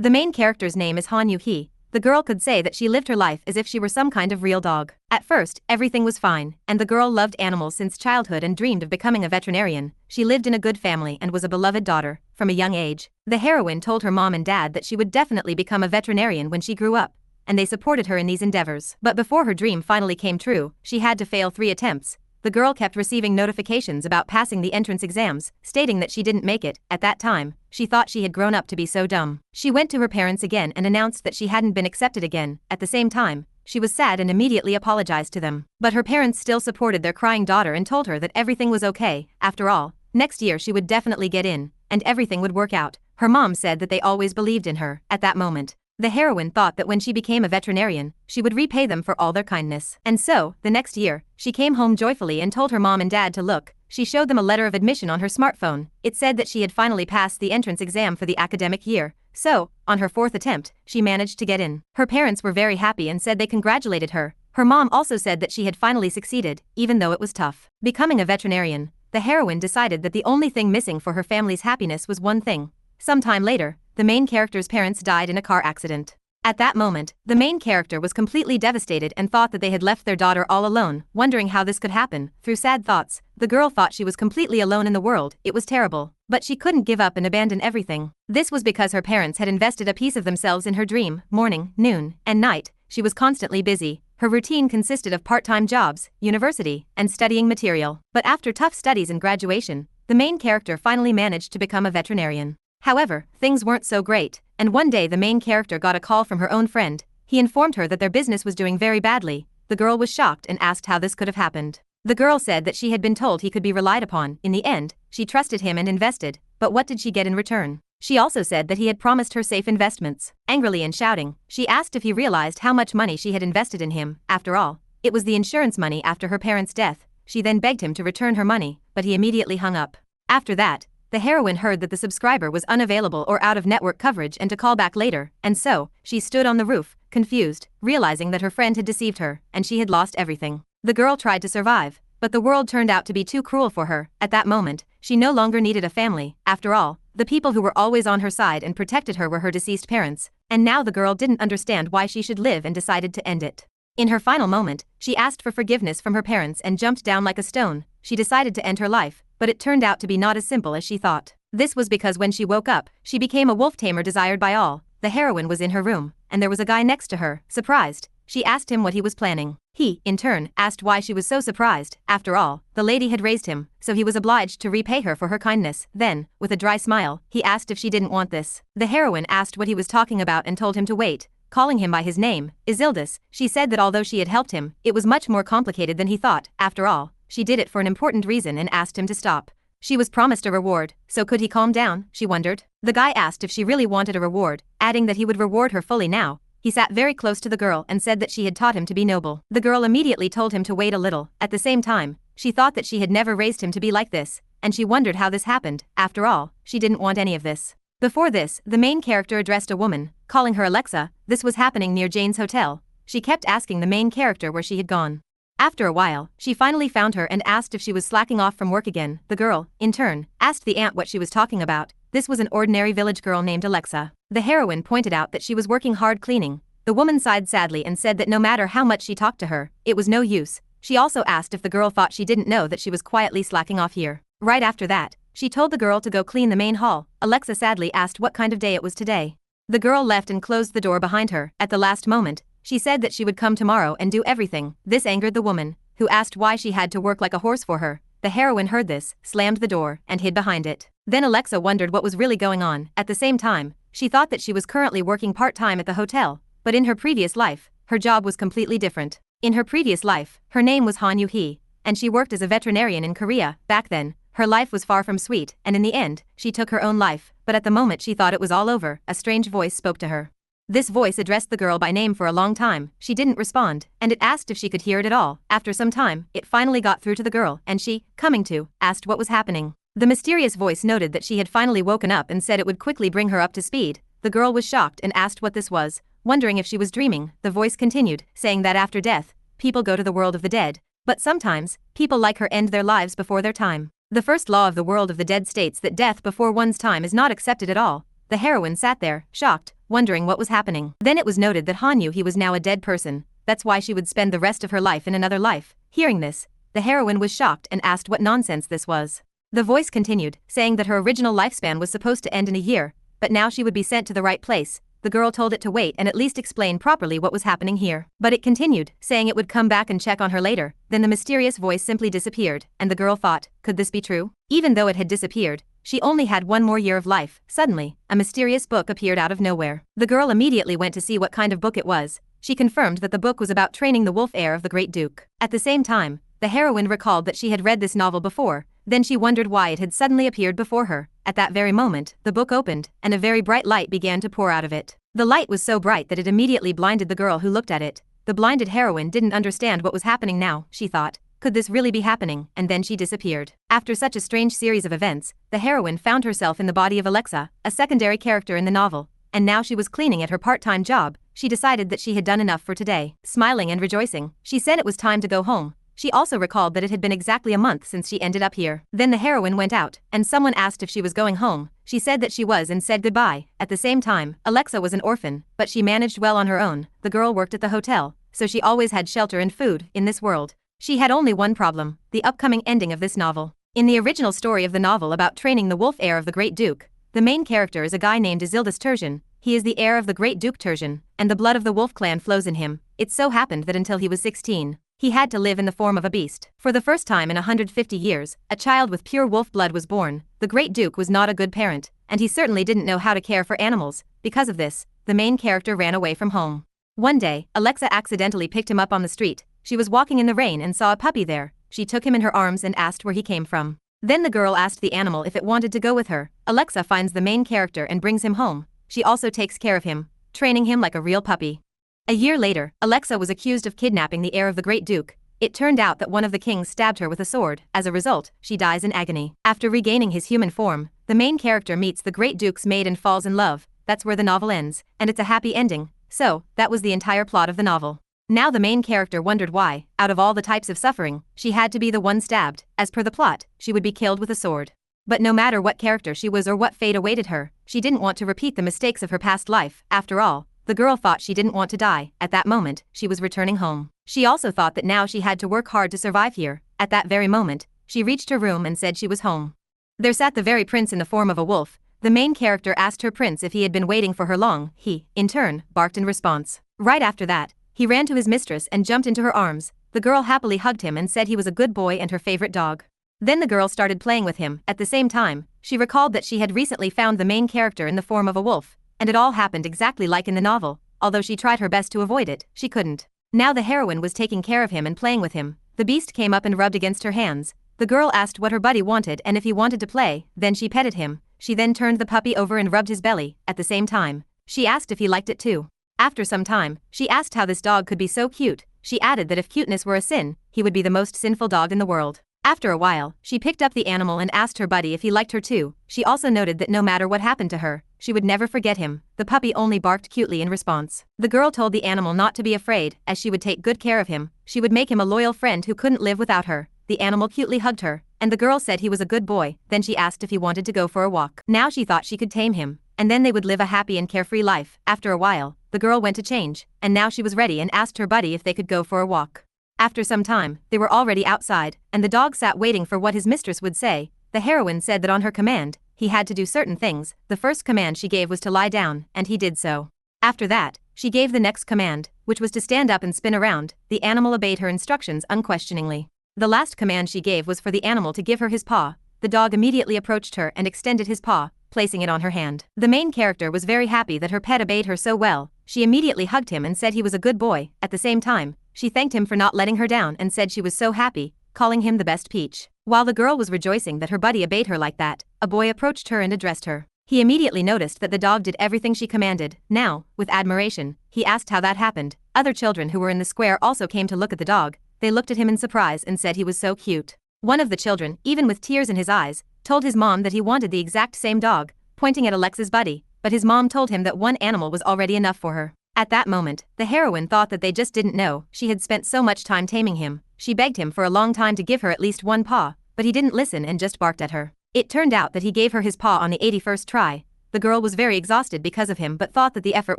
The main character's name is Han Yu-hee. The girl could say that she lived her life as if she were some kind of real dog. At first, everything was fine, and the girl loved animals since childhood and dreamed of becoming a veterinarian. She lived in a good family and was a beloved daughter from a young age. The heroine told her mom and dad that she would definitely become a veterinarian when she grew up, and they supported her in these endeavors. But before her dream finally came true, she had to fail 3 attempts. The girl kept receiving notifications about passing the entrance exams, stating that she didn't make it. At that time, she thought she had grown up to be so dumb. She went to her parents again and announced that she hadn't been accepted again. At the same time, she was sad and immediately apologized to them. But her parents still supported their crying daughter and told her that everything was okay. After all, next year she would definitely get in, and everything would work out. Her mom said that they always believed in her. At that moment, the heroine thought that when she became a veterinarian, she would repay them for all their kindness. And so, the next year, she came home joyfully and told her mom and dad to look. She showed them a letter of admission on her smartphone. It said that she had finally passed the entrance exam for the academic year. So, on her 4th attempt, she managed to get in. Her parents were very happy and said they congratulated her. Her mom also said that she had finally succeeded, even though it was tough. Becoming a veterinarian, the heroine decided that the only thing missing for her family's happiness was one thing. Sometime later, the main character's parents died in a car accident. At that moment, the main character was completely devastated and thought that they had left their daughter all alone, wondering how this could happen. Through sad thoughts, the girl thought she was completely alone in the world. It was terrible. But she couldn't give up and abandon everything. This was because her parents had invested a piece of themselves in her dream. Morning, noon, and night, she was constantly busy. Her routine consisted of part-time jobs, university, and studying material. But after tough studies and graduation, the main character finally managed to become a veterinarian. However, things weren't so great, and one day the main character got a call from her own friend. He informed her that their business was doing very badly. The girl was shocked and asked how this could have happened. The girl said that she had been told he could be relied upon. In the end, she trusted him and invested, but what did she get in return? She also said that he had promised her safe investments. Angrily and shouting, she asked if he realized how much money she had invested in him. After all, it was the insurance money after her parents' death. She then begged him to return her money, but he immediately hung up. After that, the heroine heard that the subscriber was unavailable or out of network coverage and to call back later, and so, she stood on the roof, confused, realizing that her friend had deceived her, and she had lost everything. The girl tried to survive, but the world turned out to be too cruel for her. At that moment, she no longer needed a family. After all, the people who were always on her side and protected her were her deceased parents, and now the girl didn't understand why she should live and decided to end it. In her final moment, she asked for forgiveness from her parents and jumped down like a stone. She decided to end her life, but it turned out to be not as simple as she thought. This was because when she woke up, she became a wolf tamer desired by all. The heroine was in her room, and there was a guy next to her. Surprised, she asked him what he was planning. He, in turn, asked why she was so surprised. After all, the lady had raised him, so he was obliged to repay her for her kindness. Then, with a dry smile, he asked if she didn't want this. The heroine asked what he was talking about and told him to wait. Calling him by his name, Isildis, she said that although she had helped him, it was much more complicated than he thought. After all, she did it for an important reason and asked him to stop. She was promised a reward, so could he calm down, she wondered. The guy asked if she really wanted a reward, adding that he would reward her fully now. He sat very close to the girl and said that she had taught him to be noble. The girl immediately told him to wait a little. At the same time, she thought that she had never raised him to be like this, and she wondered how this happened. After all, she didn't want any of this. Before this, the main character addressed a woman, calling her Alexa. This was happening near Jane's hotel. She kept asking the main character where she had gone. After a while, she finally found her and asked if she was slacking off from work again. The girl, in turn, asked the aunt what she was talking about. This was an ordinary village girl named Alexa. The heroine pointed out that she was working hard cleaning. The woman sighed sadly and said that no matter how much she talked to her, it was no use. She also asked if the girl thought she didn't know that she was quietly slacking off here. Right after that, she told the girl to go clean the main hall. Alexa sadly asked what kind of day it was today. The girl left and closed the door behind her. At the last moment, she said that she would come tomorrow and do everything. This angered the woman, who asked why she had to work like a horse for her. The heroine heard this, slammed the door, and hid behind it. Then Alexa wondered what was really going on. At the same time, she thought that she was currently working part-time at the hotel, but in her previous life, her job was completely different. In her previous life, her name was Han Yu-hee, and she worked as a veterinarian in Korea. Back then, her life was far from sweet, and in the end, she took her own life. But at the moment she thought it was all over, a strange voice spoke to her. This voice addressed the girl by name for a long time. She didn't respond, and it asked if she could hear it at all. After some time, it finally got through to the girl, and she, coming to, asked what was happening. The mysterious voice noted that she had finally woken up and said it would quickly bring her up to speed. The girl was shocked and asked what this was, wondering if she was dreaming. The voice continued, saying that after death, people go to the world of the dead, but sometimes, people like her end their lives before their time. The first law of the world of the dead states that death before one's time is not accepted at all. The heroine sat there, shocked, wondering what was happening. Then it was noted that Han knew he was now a dead person, that's why she would spend the rest of her life in another life. Hearing this, the heroine was shocked and asked what nonsense this was. The voice continued, saying that her original lifespan was supposed to end in a year, but now she would be sent to the right place. The girl told it to wait and at least explain properly what was happening here. But it continued, saying it would come back and check on her later. Then the mysterious voice simply disappeared, and the girl thought, could this be true? Even though it had disappeared, she only had one more year of life. Suddenly, a mysterious book appeared out of nowhere. The girl immediately went to see what kind of book it was. She confirmed that the book was about training the wolf heir of the Great Duke. At the same time, the heroine recalled that she had read this novel before, then she wondered why it had suddenly appeared before her. At that very moment, the book opened, and a very bright light began to pour out of it. The light was so bright that it immediately blinded the girl who looked at it. The blinded heroine didn't understand what was happening now, she thought. Could this really be happening? And then she disappeared. After such a strange series of events, the heroine found herself in the body of Alexa, a secondary character in the novel, and now she was cleaning at her part-time job. She decided that she had done enough for today. Smiling and rejoicing, she said it was time to go home. She also recalled that it had been exactly a month since she ended up here. Then the heroine went out, and someone asked if she was going home. She said that she was and said goodbye. At the same time, Alexa was an orphan, but she managed well on her own. The girl worked at the hotel, so she always had shelter and food. In this world, she had only one problem: the upcoming ending of this novel. In the original story of the novel about training the wolf heir of the Great Duke, the main character is a guy named Isildus Tertian. He is the heir of the Great Duke Tertian, and the blood of the wolf clan flows in him. It so happened that until he was 16, he had to live in the form of a beast. For the first time in 150 years, a child with pure wolf blood was born. The Great Duke was not a good parent, and he certainly didn't know how to care for animals. Because of this, the main character ran away from home. One day, Alexa accidentally picked him up on the street. She was walking in the rain and saw a puppy there. She took him in her arms and asked where he came from. Then the girl asked the animal if it wanted to go with her. Alexa finds the main character and brings him home. She also takes care of him, training him like a real puppy. A year later, Alexa was accused of kidnapping the heir of the Great Duke. It turned out that one of the kings stabbed her with a sword. As a result, she dies in agony. After regaining his human form, the main character meets the Great Duke's maid and falls in love. That's where the novel ends, and it's a happy ending. So, that was the entire plot of the novel. Now the main character wondered why, out of all the types of suffering, she had to be the one stabbed. As per the plot, she would be killed with a sword. But no matter what character she was or what fate awaited her, she didn't want to repeat the mistakes of her past life. After all, the girl thought she didn't want to die. At that moment, she was returning home. She also thought that now she had to work hard to survive here. At that very moment, she reached her room and said she was home. There sat the very prince in the form of a wolf. The main character asked her prince if he had been waiting for her long. He, in turn, barked in response. Right after that, he ran to his mistress and jumped into her arms. The girl happily hugged him and said he was a good boy and her favorite dog. Then the girl started playing with him. At the same time, she recalled that she had recently found the main character in the form of a wolf, and it all happened exactly like in the novel. Although she tried her best to avoid it, she couldn't. Now the heroine was taking care of him and playing with him. The beast came up and rubbed against her hands. The girl asked what her buddy wanted and if he wanted to play. Then she petted him. She then turned the puppy over and rubbed his belly. At the same time, she asked if he liked it too. After some time, she asked how this dog could be so cute. She added that if cuteness were a sin, he would be the most sinful dog in the world. After a while, she picked up the animal and asked her buddy if he liked her too. She also noted that no matter what happened to her, she would never forget him. The puppy only barked cutely in response. The girl told the animal not to be afraid, as she would take good care of him. She would make him a loyal friend who couldn't live without her. The animal cutely hugged her, and the girl said he was a good boy. Then she asked if he wanted to go for a walk. Now she thought she could tame him, and then they would live a happy and carefree life. After a while, the girl went to change, and now she was ready and asked her buddy if they could go for a walk. After some time, they were already outside, and the dog sat waiting for what his mistress would say. The heroine said that on her command, he had to do certain things. The first command she gave was to lie down, and he did so. After that, she gave the next command, which was to stand up and spin around. The animal obeyed her instructions unquestioningly. The last command she gave was for the animal to give her his paw. The dog immediately approached her and extended his paw, placing it on her hand. The main character was very happy that her pet obeyed her so well. She immediately hugged him and said he was a good boy. At the same time, she thanked him for not letting her down and said she was so happy, calling him the best peach. While the girl was rejoicing that her buddy obeyed her like that, a boy approached her and addressed her. He immediately noticed that the dog did everything she commanded. Now, with admiration, he asked how that happened. Other children who were in the square also came to look at the dog. They looked at him in surprise and said he was so cute. One of the children, even with tears in his eyes, told his mom that he wanted the exact same dog, pointing at Alexa's buddy, but his mom told him that one animal was already enough for her. At that moment, the heroine thought that they just didn't know. She had spent so much time taming him. She begged him for a long time to give her at least one paw, but he didn't listen and just barked at her. It turned out that he gave her his paw on the 81st try. the girl was very exhausted because of him but thought that the effort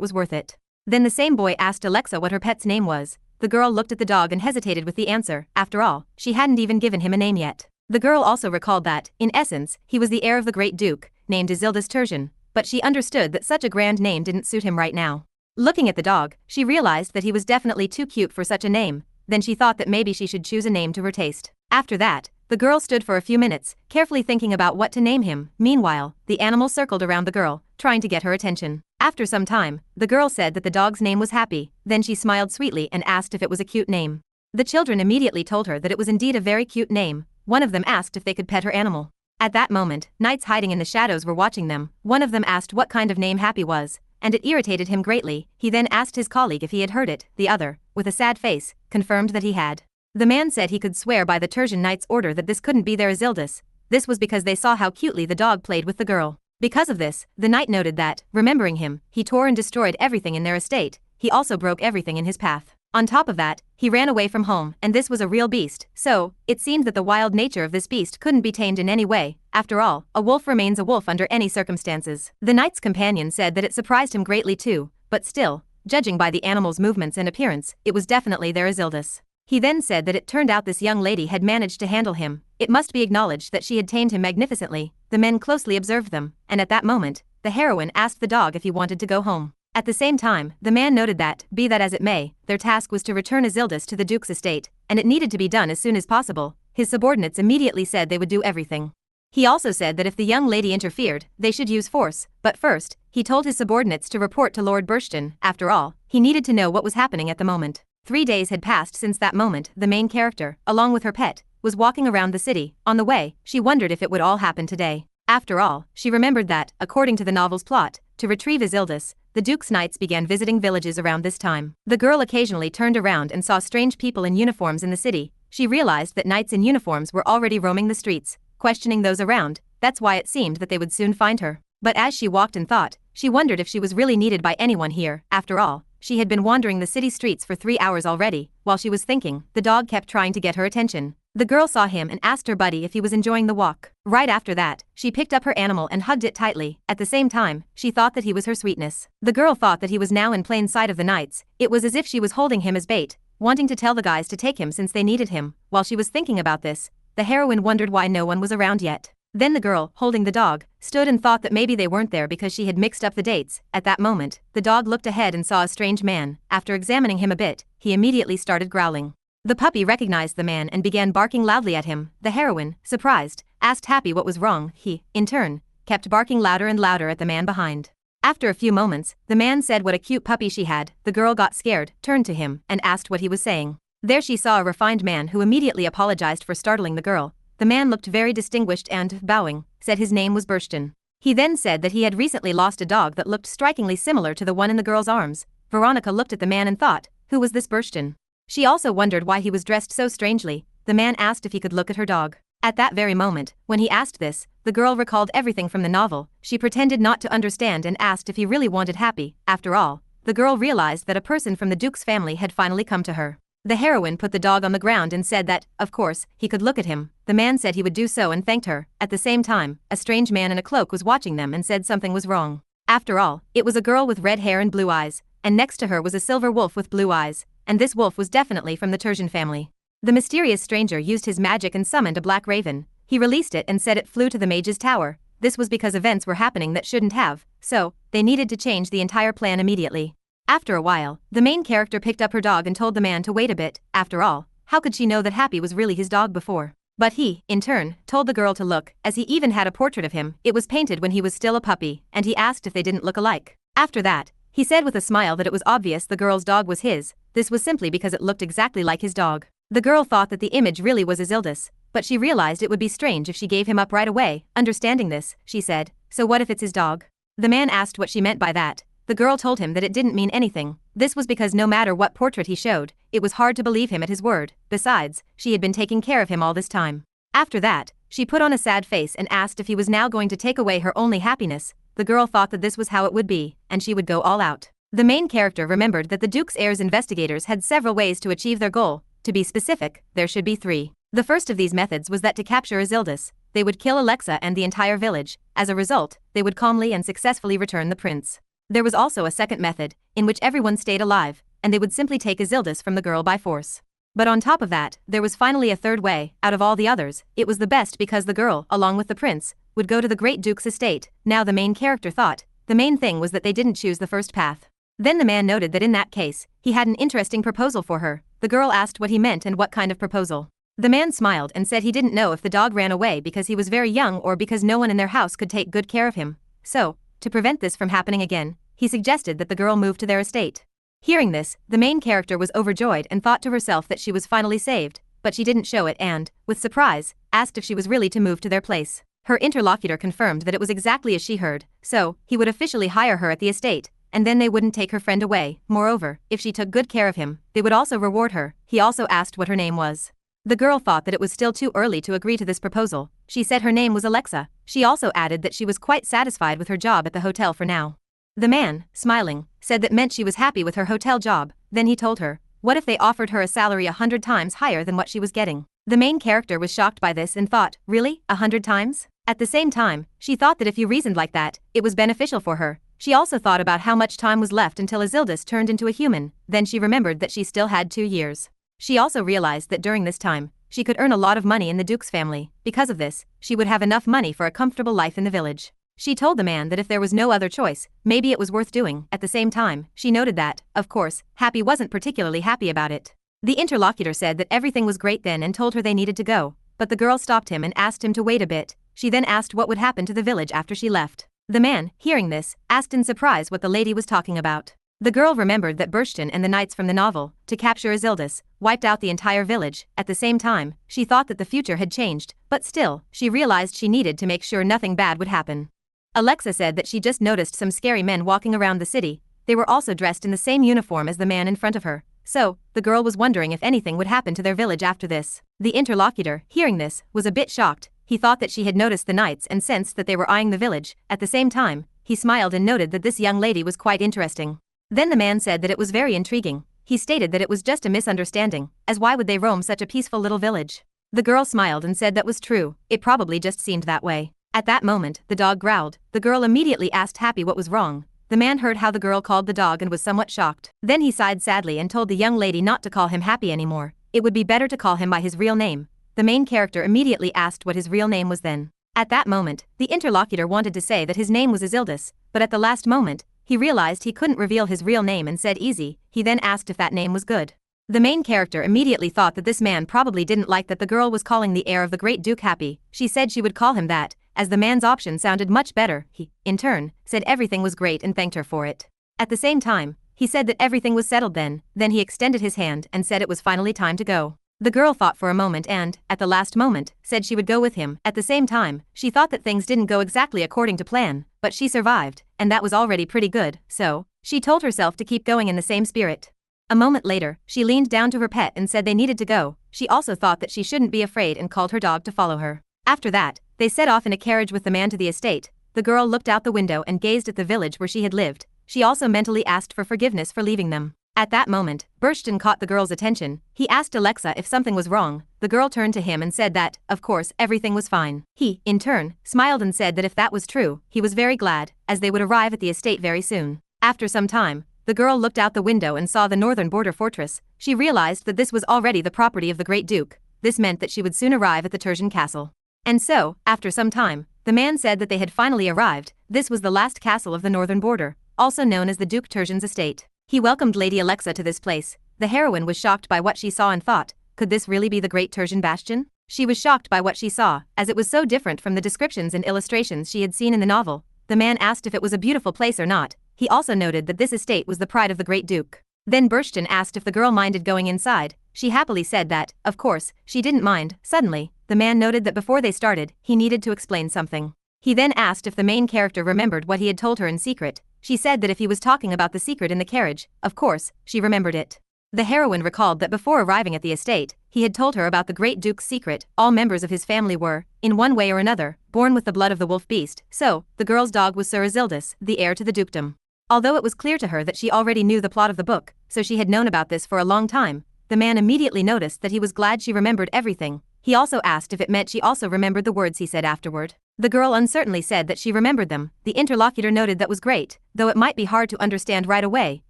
was worth it. Then the same boy asked Alexa what her pet's name was. The girl looked at the dog and hesitated with the answer. After all, she hadn't even given him a name yet. The girl also recalled that, in essence, he was the heir of the great duke, named Isildis Tertian, but she understood that such a grand name didn't suit him right now. Looking at the dog, she realized that he was definitely too cute for such a name. Then she thought that maybe she should choose a name to her taste. After that, the girl stood for a few minutes, carefully thinking about what to name him. Meanwhile, the animal circled around the girl, trying to get her attention. After some time, the girl said that the dog's name was Happy. Then she smiled sweetly and asked if it was a cute name. The children immediately told her that it was indeed a very cute name. One of them asked if they could pet her animal. At that moment, knights hiding in the shadows were watching them. One of them asked what kind of name Happy was, and it irritated him greatly. He then asked his colleague if he had heard it. The other, with a sad face, confirmed that he had. The man said he could swear by the Tertian knight's order that this couldn't be their Isildis. This was because they saw how cutely the dog played with the girl. Because of this, the knight noted that, remembering him, he tore and destroyed everything in their estate. He also broke everything in his path. On top of that, he ran away from home, and this was a real beast, so, it seemed that the wild nature of this beast couldn't be tamed in any way. After all, a wolf remains a wolf under any circumstances. The knight's companion said that it surprised him greatly too, but still, judging by the animal's movements and appearance, it was definitely their Isildis. He then said that it turned out this young lady had managed to handle him. It must be acknowledged that she had tamed him magnificently. The men closely observed them, and at that moment, the heroine asked the dog if he wanted to go home. At the same time, the man noted that, be that as it may, their task was to return Isildis to the duke's estate, and it needed to be done as soon as possible. His subordinates immediately said they would do everything. He also said that if the young lady interfered, they should use force, but first, he told his subordinates to report to Lord Burston. After all, he needed to know what was happening at the moment. 3 days had passed since that moment. The main character, along with her pet, was walking around the city. On the way, she wondered if it would all happen today. After all, she remembered that, according to the novel's plot, to retrieve Isildis, the Duke's knights began visiting villages around this time. The girl occasionally turned around and saw strange people in uniforms in the city. She realized that knights in uniforms were already roaming the streets, questioning those around. That's why it seemed that they would soon find her. But as she walked and thought, she wondered if she was really needed by anyone here. After all, she had been wandering the city streets for 3 hours already. While she was thinking, the dog kept trying to get her attention. The girl saw him and asked her buddy if he was enjoying the walk. Right after that, she picked up her animal and hugged it tightly. At the same time, she thought that he was her sweetness. The girl thought that he was now in plain sight of the knights. It was as if she was holding him as bait, wanting to tell the guys to take him since they needed him. While she was thinking about this, the heroine wondered why no one was around yet. Then the girl, holding the dog, stood and thought that maybe they weren't there because she had mixed up the dates. At that moment, the dog looked ahead and saw a strange man. After examining him a bit, he immediately started growling. The puppy recognized the man and began barking loudly at him. The heroine, surprised, asked Happy what was wrong. He, in turn, kept barking louder and louder at the man behind. After a few moments, the man said what a cute puppy she had. The girl got scared, turned to him, and asked what he was saying. There she saw a refined man who immediately apologized for startling the girl. The man looked very distinguished and, bowing, said his name was Burston. He then said that he had recently lost a dog that looked strikingly similar to the one in the girl's arms. Veronica looked at the man and thought, who was this Burston? She also wondered why he was dressed so strangely. The man asked if he could look at her dog. At that very moment, when he asked this, the girl recalled everything from the novel. She pretended not to understand and asked if he really wanted Happy. After all, the girl realized that a person from the Duke's family had finally come to her. The heroine put the dog on the ground and said that, of course, he could look at him. The man said he would do so and thanked her. At the same time, a strange man in a cloak was watching them and said something was wrong. After all, it was a girl with red hair and blue eyes, and next to her was a silver wolf with blue eyes, and this wolf was definitely from the Tertian family. The mysterious stranger used his magic and summoned a black raven. He released it and said it flew to the mage's tower. This was because events were happening that shouldn't have, so, they needed to change the entire plan immediately. After a while, the main character picked up her dog and told the man to wait a bit. After all, how could she know that Happy was really his dog before? But he, in turn, told the girl to look, as he even had a portrait of him. It was painted when he was still a puppy, and he asked if they didn't look alike. After that, he said with a smile that it was obvious the girl's dog was his. This was simply because it looked exactly like his dog. The girl thought that the image really was Isildis, but she realized it would be strange if she gave him up right away. Understanding this, she said, so what if it's his dog? The man asked what she meant by that. The girl told him that it didn't mean anything. This was because no matter what portrait he showed, it was hard to believe him at his word. Besides, she had been taking care of him all this time. After that, she put on a sad face and asked if he was now going to take away her only happiness. The girl thought that this was how it would be, and she would go all out. The main character remembered that the Duke's heirs investigators had several ways to achieve their goal. To be specific, there should be 3. The first of these methods was that to capture Isildis, they would kill Alexa and the entire village. As a result, they would calmly and successfully return the prince. There was also a second method, in which everyone stayed alive, and they would simply take Isildis from the girl by force. But on top of that, there was finally a third way. Out of all the others, it was the best because the girl, along with the prince, would go to the Great Duke's estate. Now the main character thought, the main thing was that they didn't choose the first path. Then the man noted that in that case, he had an interesting proposal for her. The girl asked what he meant and what kind of proposal. The man smiled and said he didn't know if the dog ran away because he was very young or because no one in their house could take good care of him. So, to prevent this from happening again, he suggested that the girl move to their estate. Hearing this, the main character was overjoyed and thought to herself that she was finally saved, but she didn't show it and, with surprise, asked if she was really to move to their place. Her interlocutor confirmed that it was exactly as she heard, so, he would officially hire her at the estate, and then they wouldn't take her friend away. Moreover, if she took good care of him, they would also reward her. He also asked what her name was. The girl thought that it was still too early to agree to this proposal. She said her name was Alexa. She also added that she was quite satisfied with her job at the hotel for now. The man, smiling, said that meant she was happy with her hotel job. Then he told her, what if they offered her a salary 100 times higher than what she was getting? The main character was shocked by this and thought, really, 100 times? At the same time, she thought that if you reasoned like that, it was beneficial for her. She also thought about how much time was left until Isildis turned into a human. Then she remembered that she still had 2 years. She also realized that during this time, she could earn a lot of money in the Duke's family. Because of this, she would have enough money for a comfortable life in the village. She told the man that if there was no other choice, maybe it was worth doing. At the same time, she noted that, of course, Happy wasn't particularly happy about it. The interlocutor said that everything was great then and told her they needed to go, but the girl stopped him and asked him to wait a bit. She then asked what would happen to the village after she left. The man, hearing this, asked in surprise what the lady was talking about. The girl remembered that Burston and the knights from the novel, to capture Isildis, wiped out the entire village. At the same time, she thought that the future had changed, but still, she realized she needed to make sure nothing bad would happen. Alexa said that she just noticed some scary men walking around the city. They were also dressed in the same uniform as the man in front of her. So, the girl was wondering if anything would happen to their village after this. The interlocutor, hearing this, was a bit shocked. He thought that she had noticed the knights and sensed that they were eyeing the village. At the same time, he smiled and noted that this young lady was quite interesting. Then the man said that it was very intriguing. He stated that it was just a misunderstanding, as why would they roam such a peaceful little village? The girl smiled and said that was true, it probably just seemed that way. At that moment, the dog growled. The girl immediately asked Happy what was wrong. The man heard how the girl called the dog and was somewhat shocked. Then he sighed sadly and told the young lady not to call him Happy anymore. It would be better to call him by his real name. The main character immediately asked what his real name was then. At that moment, the interlocutor wanted to say that his name was Isildis, but at the last moment, he realized he couldn't reveal his real name and said easy. He then asked if that name was good. The main character immediately thought that this man probably didn't like that the girl was calling the heir of the Great Duke Happy. She said she would call him that, as the man's option sounded much better. He, in turn, said everything was great and thanked her for it. At the same time, he said that everything was settled then he extended his hand and said it was finally time to go. The girl thought for a moment and, at the last moment, said she would go with him. At the same time, she thought that things didn't go exactly according to plan, but she survived, and that was already pretty good, so, she told herself to keep going in the same spirit. A moment later, she leaned down to her pet and said they needed to go. She also thought that she shouldn't be afraid and called her dog to follow her. After that, they set off in a carriage with the man to the estate. The girl looked out the window and gazed at the village where she had lived. She also mentally asked for forgiveness for leaving them. At that moment, Burston caught the girl's attention. He asked Alexa if something was wrong. The girl turned to him and said that, of course, everything was fine. He, in turn, smiled and said that if that was true, he was very glad, as they would arrive at the estate very soon. After some time, the girl looked out the window and saw the northern border fortress. She realized that this was already the property of the Great Duke. This meant that she would soon arrive at the Tertian castle. And so, after some time, the man said that they had finally arrived. This was the last castle of the northern border, also known as the Duke Tertian's estate. He welcomed Lady Alexa to this place. The heroine was shocked by what she saw and thought, could this really be the Great Tertian Bastion? She was shocked by what she saw, as it was so different from the descriptions and illustrations she had seen in the novel. The man asked if it was a beautiful place or not. He also noted that this estate was the pride of the Great Duke. Then Burston asked if the girl minded going inside. She happily said that, of course, she didn't mind. Suddenly, the man noted that before they started, he needed to explain something. He then asked if the main character remembered what he had told her in secret. She said that if he was talking about the secret in the carriage, of course, she remembered it. The heroine recalled that before arriving at the estate, he had told her about the Great Duke's secret. All members of his family were, in one way or another, born with the blood of the wolf beast, so, the girl's dog was Sir Isildis, the heir to the dukedom. Although it was clear to her that she already knew the plot of the book, so she had known about this for a long time, the man immediately noticed that he was glad she remembered everything. He also asked if it meant she also remembered the words he said afterward. The girl uncertainly said that she remembered them. The interlocutor noted that was great, though it might be hard to understand right away.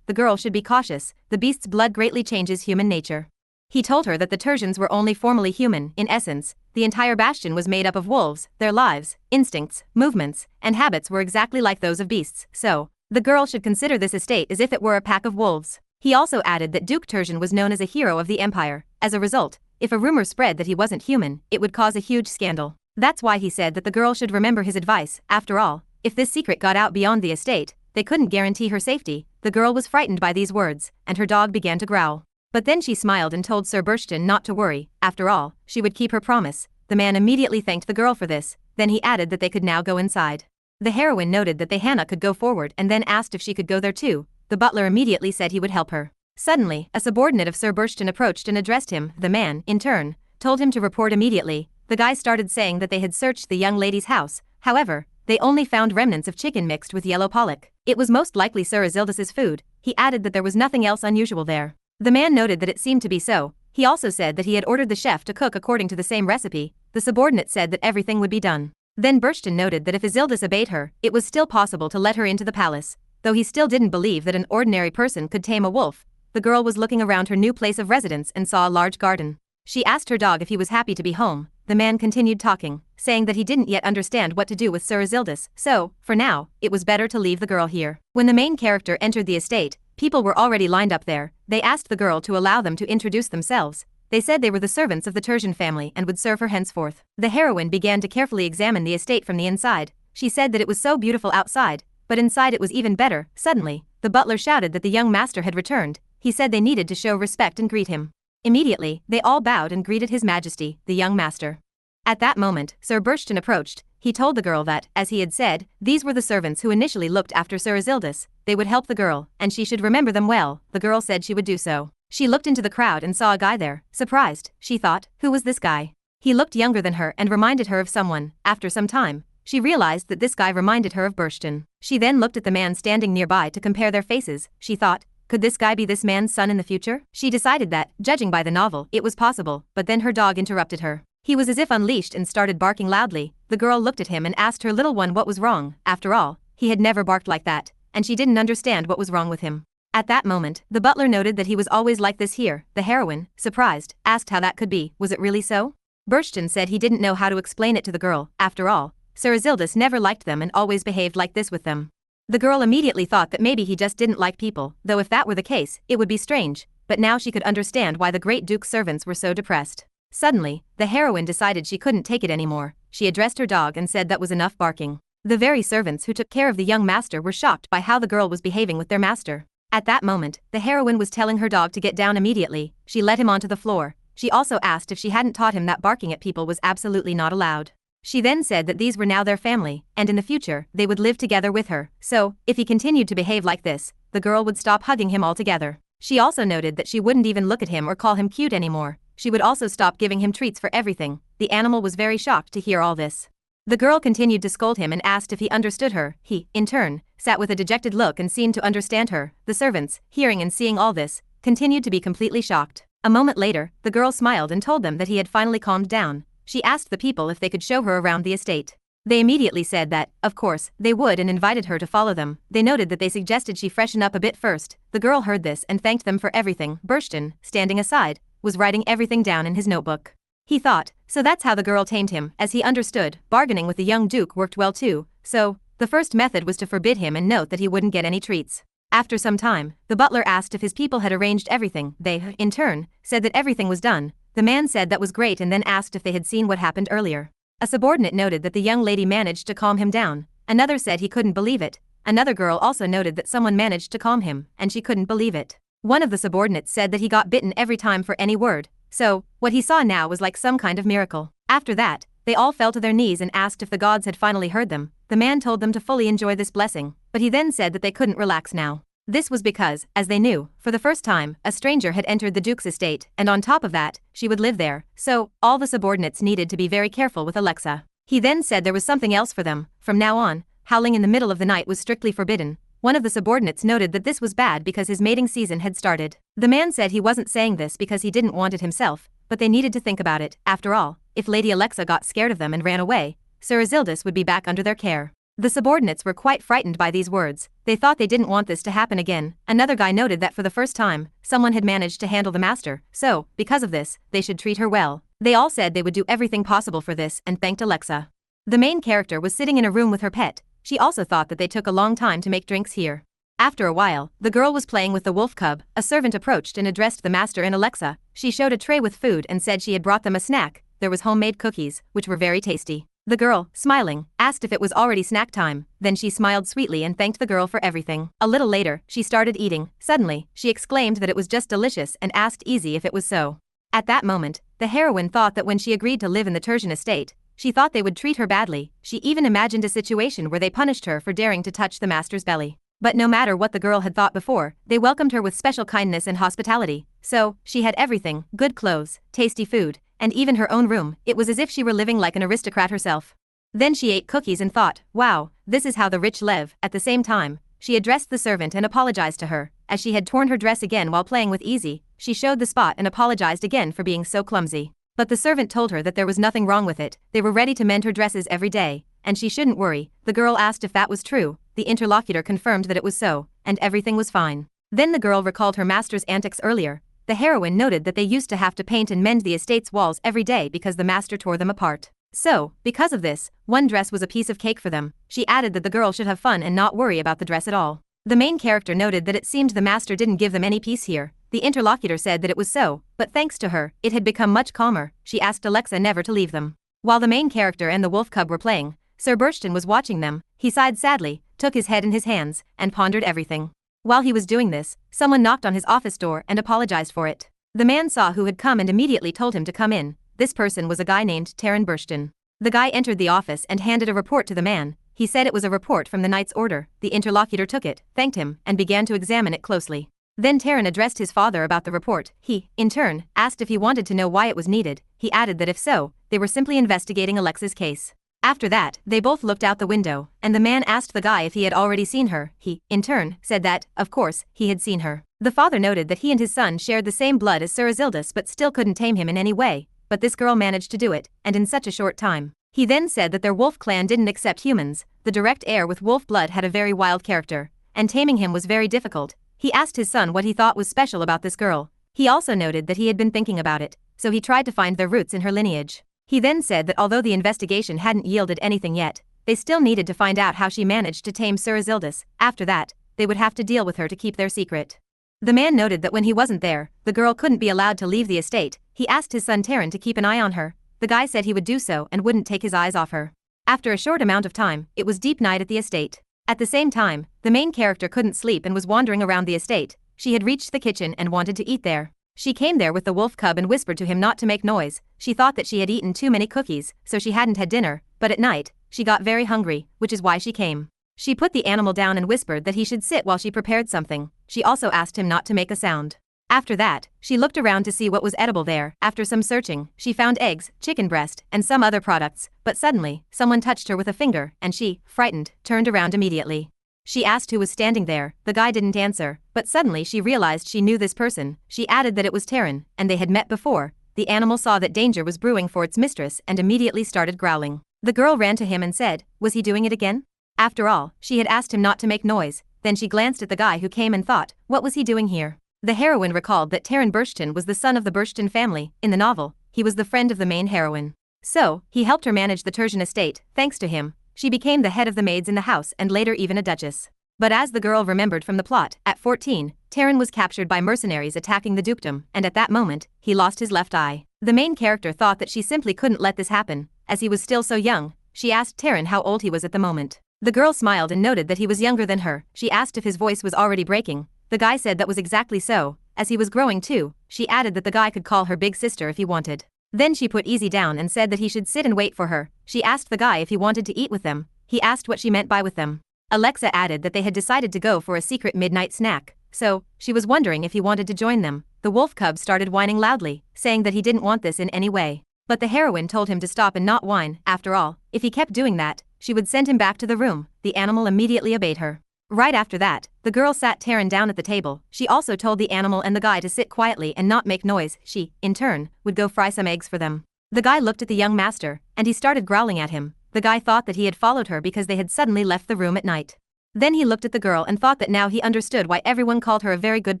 The girl should be cautious, the beast's blood greatly changes human nature. He told her that the Tertians were only formally human. In essence, the entire bastion was made up of wolves. Their lives, instincts, movements, and habits were exactly like those of beasts, so the girl should consider this estate as if it were a pack of wolves. He also added that Duke Tertian was known as a hero of the empire. As a result, if a rumor spread that he wasn't human, it would cause a huge scandal. That's why he said that the girl should remember his advice. After all, if this secret got out beyond the estate, they couldn't guarantee her safety. The girl was frightened by these words, and her dog began to growl. But then she smiled and told Sir Bershton not to worry. After all, she would keep her promise. The man immediately thanked the girl for this, then he added that they could now go inside. The heroine noted that Hannah could go forward and then asked if she could go there too. The butler immediately said he would help her. Suddenly, a subordinate of Sir Bershton approached and addressed him. The man, in turn, told him to report immediately. The guy started saying that they had searched the young lady's house. However, they only found remnants of chicken mixed with yellow pollock. It was most likely Sir Isildas's food. He added that there was nothing else unusual there. The man noted that it seemed to be so. He also said that he had ordered the chef to cook according to the same recipe. The subordinate said that everything would be done. Then Bershton noted that if Isildas obeyed her, it was still possible to let her into the palace. Though he still didn't believe that an ordinary person could tame a wolf, the girl was looking around her new place of residence and saw a large garden. She asked her dog if he was happy to be home. The man continued talking, saying that he didn't yet understand what to do with Sir Isildas, so, for now, it was better to leave the girl here. When the main character entered the estate, people were already lined up there. They asked the girl to allow them to introduce themselves. They said they were the servants of the Tertian family and would serve her henceforth. The heroine began to carefully examine the estate from the inside. She said that it was so beautiful outside, but inside it was even better. Suddenly, the butler shouted that the young master had returned. He said they needed to show respect and greet him. Immediately, they all bowed and greeted His Majesty, the young master. At that moment, Sir Bershton approached. He told the girl that, as he had said, these were the servants who initially looked after Sir Isildas. They would help the girl, and she should remember them well. The girl said she would do so. She looked into the crowd and saw a guy there. Surprised, she thought, who was this guy? He looked younger than her and reminded her of someone. After some time, she realized that this guy reminded her of Bershton. She then looked at the man standing nearby to compare their faces. She thought, could this guy be this man's son in the future? She decided that, judging by the novel, it was possible, but then her dog interrupted her. He was as if unleashed and started barking loudly. The girl looked at him and asked her little one what was wrong. After all, he had never barked like that, and she didn't understand what was wrong with him. At that moment, the butler noted that he was always like this here. The heroine, surprised, asked how that could be. Was it really so? Bershton said he didn't know how to explain it to the girl. After all, Sir Isildas never liked them and always behaved like this with them. The girl immediately thought that maybe he just didn't like people, though if that were the case, it would be strange, but now she could understand why the great duke's servants were so depressed. Suddenly, the heroine decided she couldn't take it anymore. She addressed her dog and said that was enough barking. The very servants who took care of the young master were shocked by how the girl was behaving with their master. At that moment, the heroine was telling her dog to get down immediately. She led him onto the floor. She also asked if she hadn't taught him that barking at people was absolutely not allowed. She then said that these were now their family, and in the future, they would live together with her. So, if he continued to behave like this, the girl would stop hugging him altogether. She also noted that she wouldn't even look at him or call him cute anymore. She would also stop giving him treats for everything. The animal was very shocked to hear all this. The girl continued to scold him and asked if he understood her. He, in turn, sat with a dejected look and seemed to understand her. The servants, hearing and seeing all this, continued to be completely shocked. A moment later, the girl smiled and told them that he had finally calmed down. She asked the people if they could show her around the estate. They immediately said that, of course, they would and invited her to follow them. They noted that they suggested she freshen up a bit first. The girl heard this and thanked them for everything. Bershton, standing aside, was writing everything down in his notebook. He thought, so that's how the girl tamed him. As he understood, bargaining with the young duke worked well too, so, the first method was to forbid him and note that he wouldn't get any treats. After some time, the butler asked if his people had arranged everything. They, in turn, said that everything was done. The man said that was great and then asked if they had seen what happened earlier. A subordinate noted that the young lady managed to calm him down. Another said he couldn't believe it. Another girl also noted that someone managed to calm him, and she couldn't believe it. One of the subordinates said that he got bitten every time for any word, so, what he saw now was like some kind of miracle. After that, they all fell to their knees and asked if the gods had finally heard them. The man told them to fully enjoy this blessing, but he then said that they couldn't relax now. This was because, as they knew, for the first time, a stranger had entered the duke's estate, and on top of that, she would live there, so, all the subordinates needed to be very careful with Alexa. He then said there was something else for them. From now on, howling in the middle of the night was strictly forbidden. One of the subordinates noted that this was bad because his mating season had started. The man said he wasn't saying this because he didn't want it himself, but they needed to think about it. After all, if Lady Alexa got scared of them and ran away, Sir Isildas would be back under their care. The subordinates were quite frightened by these words. They thought they didn't want this to happen again. Another guy noted that for the first time, someone had managed to handle the master, so, because of this, they should treat her well. They all said they would do everything possible for this and thanked Alexa. The main character was sitting in a room with her pet. She also thought that they took a long time to make drinks here. After a while, the girl was playing with the wolf cub. A servant approached and addressed the master and Alexa. She showed a tray with food and said she had brought them a snack. There was homemade cookies, which were very tasty. The girl, smiling, asked if it was already snack time. Then she smiled sweetly and thanked the girl for everything. A little later, she started eating. Suddenly, she exclaimed that it was just delicious and asked Easy if it was so. At that moment, the heroine thought that when she agreed to live in the Tertian estate, she thought they would treat her badly. She even imagined a situation where they punished her for daring to touch the master's belly. But no matter what the girl had thought before, they welcomed her with special kindness and hospitality. So, she had everything: good clothes, tasty food, and even her own room. It was as if she were living like an aristocrat herself. Then she ate cookies and thought, wow, this is how the rich live. At the same time, she addressed the servant and apologized to her. As she had torn her dress again while playing with Easy, she showed the spot and apologized again for being so clumsy. But the servant told her that there was nothing wrong with it. They were ready to mend her dresses every day, and she shouldn't worry. The girl asked if that was true. The interlocutor confirmed that it was so, and everything was fine. Then the girl recalled her master's antics earlier. The heroine noted that they used to have to paint and mend the estate's walls every day because the master tore them apart. So, because of this, one dress was a piece of cake for them. She added that the girl should have fun and not worry about the dress at all. The main character noted that it seemed the master didn't give them any peace here. The interlocutor said that it was so, but thanks to her, it had become much calmer. She asked Alexa never to leave them. While the main character and the wolf cub were playing, Sir Burston was watching them. He sighed sadly, took his head in his hands, and pondered everything. While he was doing this, someone knocked on his office door and apologized for it. The man saw who had come and immediately told him to come in. This person was a guy named Taran Burston. The guy entered the office and handed a report to the man. He said it was a report from the knight's order. The interlocutor took it, thanked him, and began to examine it closely. Then Taran addressed his father about the report. He, in turn, asked if he wanted to know why it was needed. He added that if so, they were simply investigating Alexa's case. After that, they both looked out the window, and the man asked the guy if he had already seen her. He, in turn, said that, of course, he had seen her. The father noted that he and his son shared the same blood as Sir Isildas but still couldn't tame him in any way, but this girl managed to do it, and in such a short time. He then said that their wolf clan didn't accept humans. The direct heir with wolf blood had a very wild character, and taming him was very difficult. He asked his son what he thought was special about this girl. He also noted that he had been thinking about it, so he tried to find their roots in her lineage. He then said that although the investigation hadn't yielded anything yet, they still needed to find out how she managed to tame Sir Isildas. After that, they would have to deal with her to keep their secret. The man noted that when he wasn't there, the girl couldn't be allowed to leave the estate. He asked his son Taran to keep an eye on her. The guy said he would do so and wouldn't take his eyes off her. After a short amount of time, it was deep night at the estate. At the same time, the main character couldn't sleep and was wandering around the estate. She had reached the kitchen and wanted to eat there. She came there with the wolf cub and whispered to him not to make noise. She thought that she had eaten too many cookies, so she hadn't had dinner, but at night, she got very hungry, which is why she came. She put the animal down and whispered that he should sit while she prepared something. She also asked him not to make a sound. After that, she looked around to see what was edible there. After some searching, she found eggs, chicken breast, and some other products, but suddenly, someone touched her with a finger, and she, frightened, turned around immediately. She asked who was standing there. The guy didn't answer, but suddenly she realized she knew this person. She added that it was Taran, and they had met before. The animal saw that danger was brewing for its mistress and immediately started growling. The girl ran to him and said, was he doing it again? After all, she had asked him not to make noise. Then she glanced at the guy who came and thought, what was he doing here? The heroine recalled that Taran Burston was the son of the Burston family. In the novel, he was the friend of the main heroine. So, he helped her manage the Tertian estate. Thanks to him, she became the head of the maids in the house and later even a duchess. But as the girl remembered from the plot, at 14, Taran was captured by mercenaries attacking the dukedom, and at that moment, he lost his left eye. The main character thought that she simply couldn't let this happen, as he was still so young. She asked Taran how old he was at the moment. The girl smiled and noted that he was younger than her. She asked if his voice was already breaking. The guy said that was exactly so, as he was growing too. She added that the guy could call her big sister if he wanted. Then she put Easy down and said that he should sit and wait for her. She asked the guy if he wanted to eat with them. He asked what she meant by with them. Alexa added that they had decided to go for a secret midnight snack, so she was wondering if he wanted to join them. The wolf cub started whining loudly, saying that he didn't want this in any way. But the heroine told him to stop and not whine. After all, if he kept doing that, she would send him back to the room. The animal immediately obeyed her. Right after that, the girl sat Taryn down at the table. She also told the animal and the guy to sit quietly and not make noise. She, in turn, would go fry some eggs for them. The guy looked at the young master, and he started growling at him. The guy thought that he had followed her because they had suddenly left the room at night. Then he looked at the girl and thought that now he understood why everyone called her a very good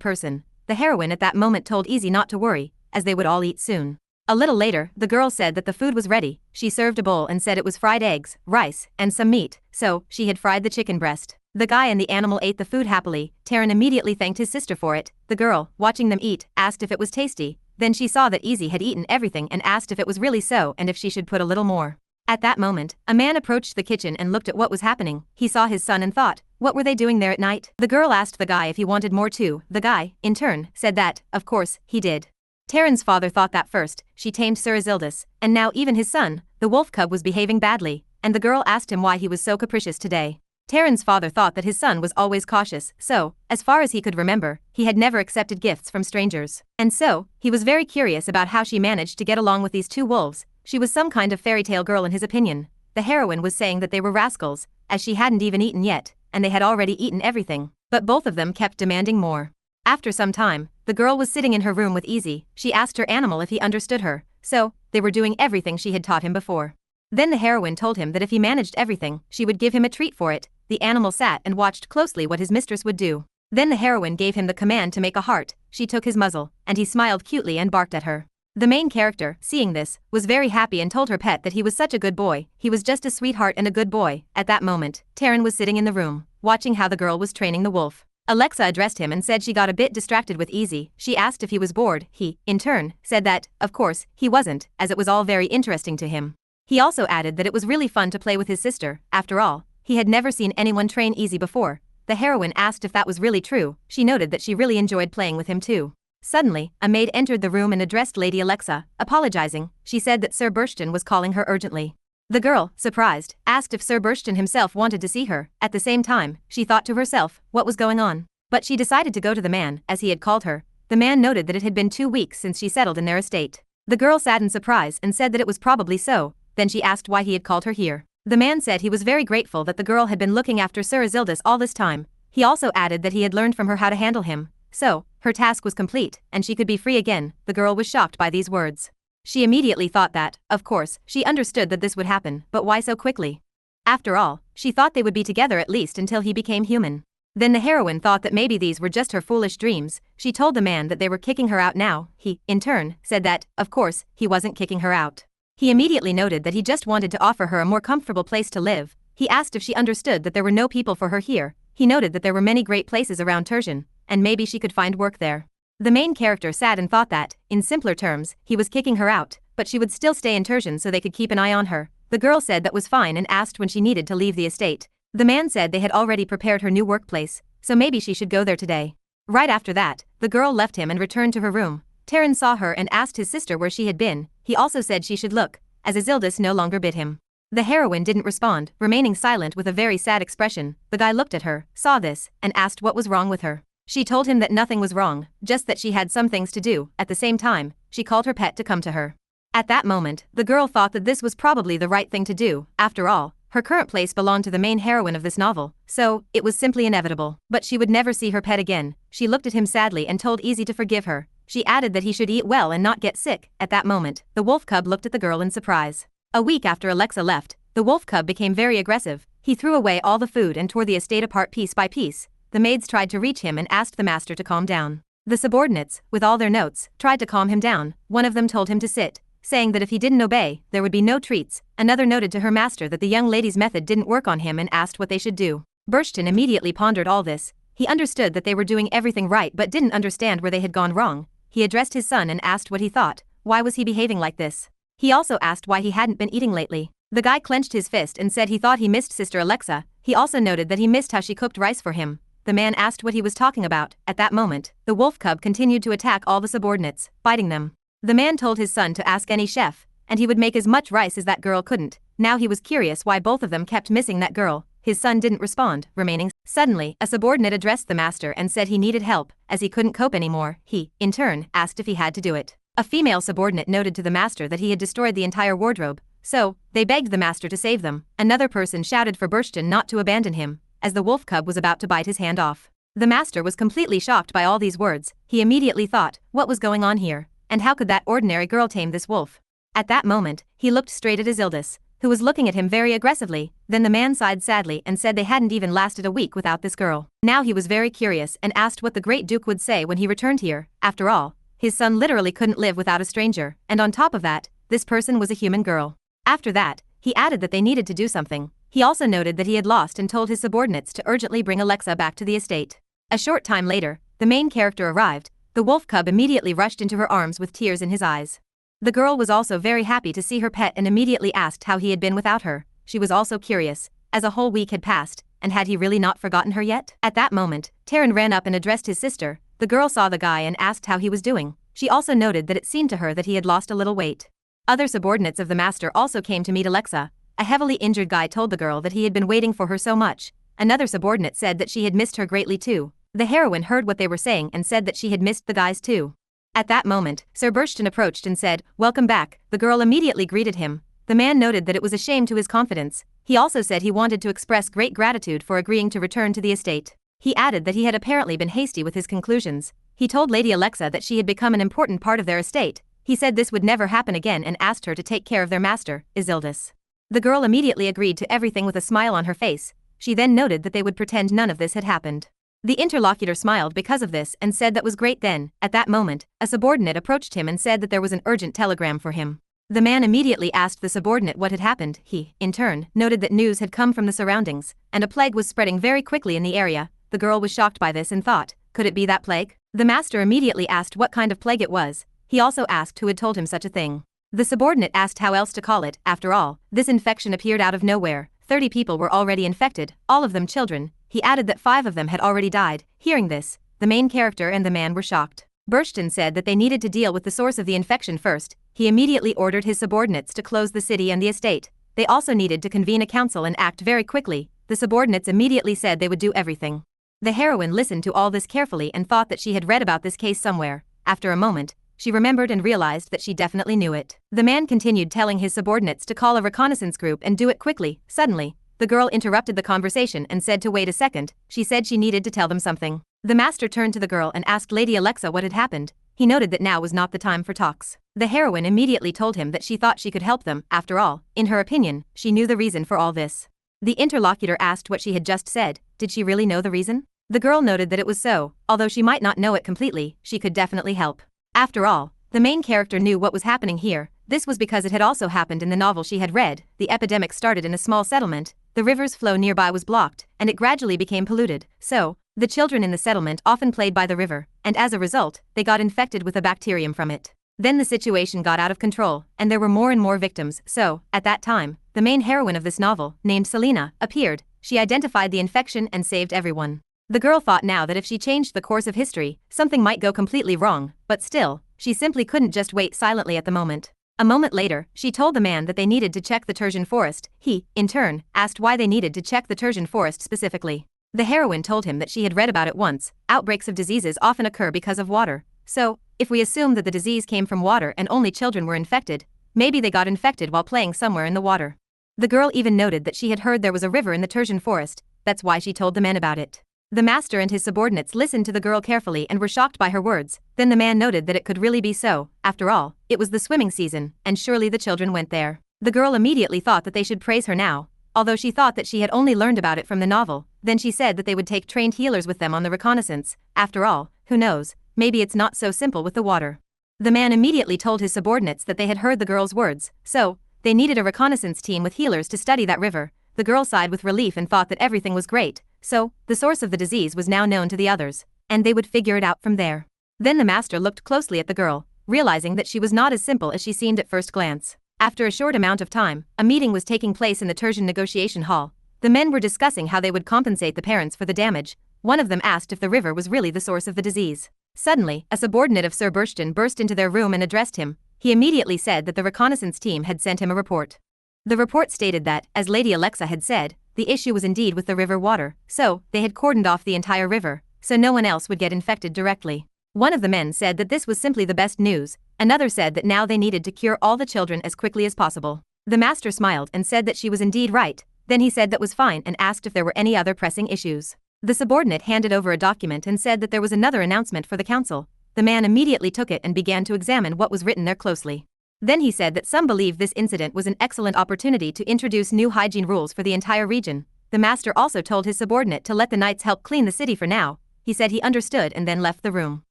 person. The heroine at that moment told Easy not to worry, as they would all eat soon. A little later, the girl said that the food was ready. She served a bowl and said it was fried eggs, rice, and some meat, so she had fried the chicken breast. The guy and the animal ate the food happily. Taryn immediately thanked his sister for it. The girl, watching them eat, asked if it was tasty. Then she saw that Easy had eaten everything and asked if it was really so and if she should put a little more. At that moment, a man approached the kitchen and looked at what was happening. He saw his son and thought, what were they doing there at night? The girl asked the guy if he wanted more too. The guy, in turn, said that, of course, he did. Taryn's father thought that first, she tamed Sir Isildus, and now even his son, the wolf cub, was behaving badly, and the girl asked him why he was so capricious today. Taryn's father thought that his son was always cautious, so, as far as he could remember, he had never accepted gifts from strangers. And so, he was very curious about how she managed to get along with these two wolves. She was some kind of fairy tale girl in his opinion. The heroine was saying that they were rascals, as she hadn't even eaten yet, and they had already eaten everything. But both of them kept demanding more. After some time, the girl was sitting in her room with Easy. She asked her animal if he understood her, so, they were doing everything she had taught him before. Then the heroine told him that if he managed everything, she would give him a treat for it. The animal sat and watched closely what his mistress would do. Then the heroine gave him the command to make a heart. She took his muzzle, and he smiled cutely and barked at her. The main character, seeing this, was very happy and told her pet that he was such a good boy. He was just a sweetheart and a good boy. At that moment, Taryn was sitting in the room, watching how the girl was training the wolf. Alexa addressed him and said she got a bit distracted with Easy. She asked if he was bored. He, in turn, said that, of course, he wasn't, as it was all very interesting to him. He also added that it was really fun to play with his sister. After all, he had never seen anyone train Easy before. The heroine asked if that was really true. She noted that she really enjoyed playing with him too. Suddenly, a maid entered the room and addressed Lady Alexa. Apologizing, she said that Sir Burston was calling her urgently. The girl, surprised, asked if Sir Burston himself wanted to see her. At the same time, she thought to herself, what was going on? But she decided to go to the man, as he had called her. The man noted that it had been 2 weeks since she settled in their estate. The girl sat in surprise and said that it was probably so. Then she asked why he had called her here. The man said he was very grateful that the girl had been looking after Sir Isildus all this time. He also added that he had learned from her how to handle him. So, her task was complete, and she could be free again. The girl was shocked by these words. She immediately thought that, of course, she understood that this would happen, but why so quickly? After all, she thought they would be together at least until he became human. Then the heroine thought that maybe these were just her foolish dreams. She told the man that they were kicking her out now. He, in turn, said that, of course, he wasn't kicking her out. He immediately noted that he just wanted to offer her a more comfortable place to live. He asked if she understood that there were no people for her here. He noted that there were many great places around Tertian, and maybe she could find work there. The main character sat and thought that, in simpler terms, he was kicking her out, but she would still stay in Tertian so they could keep an eye on her. The girl said that was fine and asked when she needed to leave the estate. The man said they had already prepared her new workplace, so maybe she should go there today. Right after that, the girl left him and returned to her room. Taryn saw her and asked his sister where she had been. He also said she should look, as Isildus no longer bid him. The heroine didn't respond, remaining silent with a very sad expression. The guy looked at her, saw this, and asked what was wrong with her. She told him that nothing was wrong, just that she had some things to do. At the same time, she called her pet to come to her. At that moment, the girl thought that this was probably the right thing to do. After all, her current place belonged to the main heroine of this novel, so it was simply inevitable. But she would never see her pet again. She looked at him sadly and told Easy to forgive her. She added that he should eat well and not get sick. At that moment, the wolf cub looked at the girl in surprise. A week after Alexa left, the wolf cub became very aggressive. He threw away all the food and tore the estate apart piece by piece. The maids tried to reach him and asked the master to calm down. The subordinates, with all their notes, tried to calm him down. One of them told him to sit, saying that if he didn't obey, there would be no treats. Another noted to her master that the young lady's method didn't work on him and asked what they should do. Burston immediately pondered all this. He understood that they were doing everything right but didn't understand where they had gone wrong. He addressed his son and asked what he thought. Why was he behaving like this? He also asked why he hadn't been eating lately. The guy clenched his fist and said he thought he missed Sister Alexa. He also noted that he missed how she cooked rice for him. The man asked what he was talking about. At that moment, the wolf cub continued to attack all the subordinates, biting them. The man told his son to ask any chef, and he would make as much rice as that girl couldn't. Now he was curious why both of them kept missing that girl. His son didn't respond, remaining. Suddenly, a subordinate addressed the master and said he needed help, as he couldn't cope anymore. He, in turn, asked if he had to do it. A female subordinate noted to the master that he had destroyed the entire wardrobe, so they begged the master to save them. Another person shouted for Burston not to abandon him. as the wolf cub was about to bite his hand off. The master was completely shocked by all these words. He immediately thought, what was going on here, and how could that ordinary girl tame this wolf? At that moment, he looked straight at Isildis, who was looking at him very aggressively. Then the man sighed sadly and said they hadn't even lasted a week without this girl. Now he was very curious and asked what the great duke would say when he returned here. After all, his son literally couldn't live without a stranger, and on top of that, this person was a human girl. After that, he added that they needed to do something. He also noted that he had lost and told his subordinates to urgently bring Alexa back to the estate. A short time later, the main character arrived. The wolf cub immediately rushed into her arms with tears in his eyes. The girl was also very happy to see her pet and immediately asked how he had been without her. She was also curious, as a whole week had passed, and had he really not forgotten her yet? At that moment, Taran ran up and addressed his sister. The girl saw the guy and asked how he was doing. She also noted that it seemed to her that he had lost a little weight. Other subordinates of the master also came to meet Alexa. A heavily injured guy told the girl that he had been waiting for her so much. Another subordinate said that she had missed her greatly too. The heroine heard what they were saying and said that she had missed the guys too. At that moment, Sir Burshton approached and said, "Welcome back." The girl immediately greeted him. The man noted that it was a shame to his confidence. He also said he wanted to express great gratitude for agreeing to return to the estate. He added that he had apparently been hasty with his conclusions. He told Lady Alexa that she had become an important part of their estate. He said this would never happen again and asked her to take care of their master, Isildis. The girl immediately agreed to everything with a smile on her face. She then noted that they would pretend none of this had happened. The interlocutor smiled because of this and said that was great. Then, at that moment, a subordinate approached him and said that there was an urgent telegram for him. The man immediately asked the subordinate what had happened. He, in turn, noted that news had come from the surroundings, and a plague was spreading very quickly in the area. The girl was shocked by this and thought, could it be that plague? The master immediately asked what kind of plague it was. He also asked who had told him such a thing. The subordinate asked how else to call it. After all, this infection appeared out of nowhere. 30 people were already infected, all of them children. He added that 5 of them had already died. Hearing this, the main character and the man were shocked. Burshton said that they needed to deal with the source of the infection first. He immediately ordered his subordinates to close the city and the estate. They also needed to convene a council and act very quickly. The subordinates immediately said they would do everything. The heroine listened to all this carefully and thought that she had read about this case somewhere. After a moment, she remembered and realized that she definitely knew it. The man continued telling his subordinates to call a reconnaissance group and do it quickly. Suddenly, the girl interrupted the conversation and said to wait a second. She said she needed to tell them something. The master turned to the girl and asked Lady Alexa what had happened. He noted that now was not the time for talks. The heroine immediately told him that she thought she could help them. After all, in her opinion, she knew the reason for all this. The interlocutor asked what she had just said. Did she really know the reason? The girl noted that it was so. Although she might not know it completely, she could definitely help. After all, the main character knew what was happening here. This was because it had also happened in the novel she had read. The epidemic started in a small settlement. The river's flow nearby was blocked, and it gradually became polluted. So, the children in the settlement often played by the river, and as a result, they got infected with a bacterium from it. Then the situation got out of control, and there were more and more victims. So, at that time, the main heroine of this novel, named Selena, appeared. She identified the infection and saved everyone. The girl thought now that if she changed the course of history, something might go completely wrong, but still, she simply couldn't just wait silently at the moment. A moment later, she told the man that they needed to check the Tertian forest. He, in turn, asked why they needed to check the Tertian forest specifically. The heroine told him that she had read about it once. Outbreaks of diseases often occur because of water. So, if we assume that the disease came from water and only children were infected, maybe they got infected while playing somewhere in the water. The girl even noted that she had heard there was a river in the Tertian forest. That's why she told the men about it. The master and his subordinates listened to the girl carefully and were shocked by her words. Then the man noted that it could really be so. After all, it was the swimming season, and surely the children went there. The girl immediately thought that they should praise her now. Although she thought that she had only learned about it from the novel, then she said that they would take trained healers with them on the reconnaissance. After all, who knows, maybe it's not so simple with the water. The man immediately told his subordinates that they had heard the girl's words, so, they needed a reconnaissance team with healers to study that river. The girl sighed with relief and thought that everything was great. So, the source of the disease was now known to the others, and they would figure it out from there. Then the master looked closely at the girl, realizing that she was not as simple as she seemed at first glance. After a short amount of time, a meeting was taking place in the Tertian negotiation hall. The men were discussing how they would compensate the parents for the damage. One of them asked if the river was really the source of the disease. Suddenly, a subordinate of Sir Burshton burst into their room and addressed him. He immediately said that the reconnaissance team had sent him a report. The report stated that, as Lady Alexa had said, the issue was indeed with the river water, so they had cordoned off the entire river, so no one else would get infected directly. One of the men said that this was simply the best news. Another said that now they needed to cure all the children as quickly as possible. The master smiled and said that she was indeed right. Then he said that was fine and asked if there were any other pressing issues. The subordinate handed over a document and said that there was another announcement for the council. The man immediately took it and began to examine what was written there closely. Then he said that some believe this incident was an excellent opportunity to introduce new hygiene rules for the entire region. The master also told his subordinate to let the knights help clean the city for now. He said he understood and then left the room.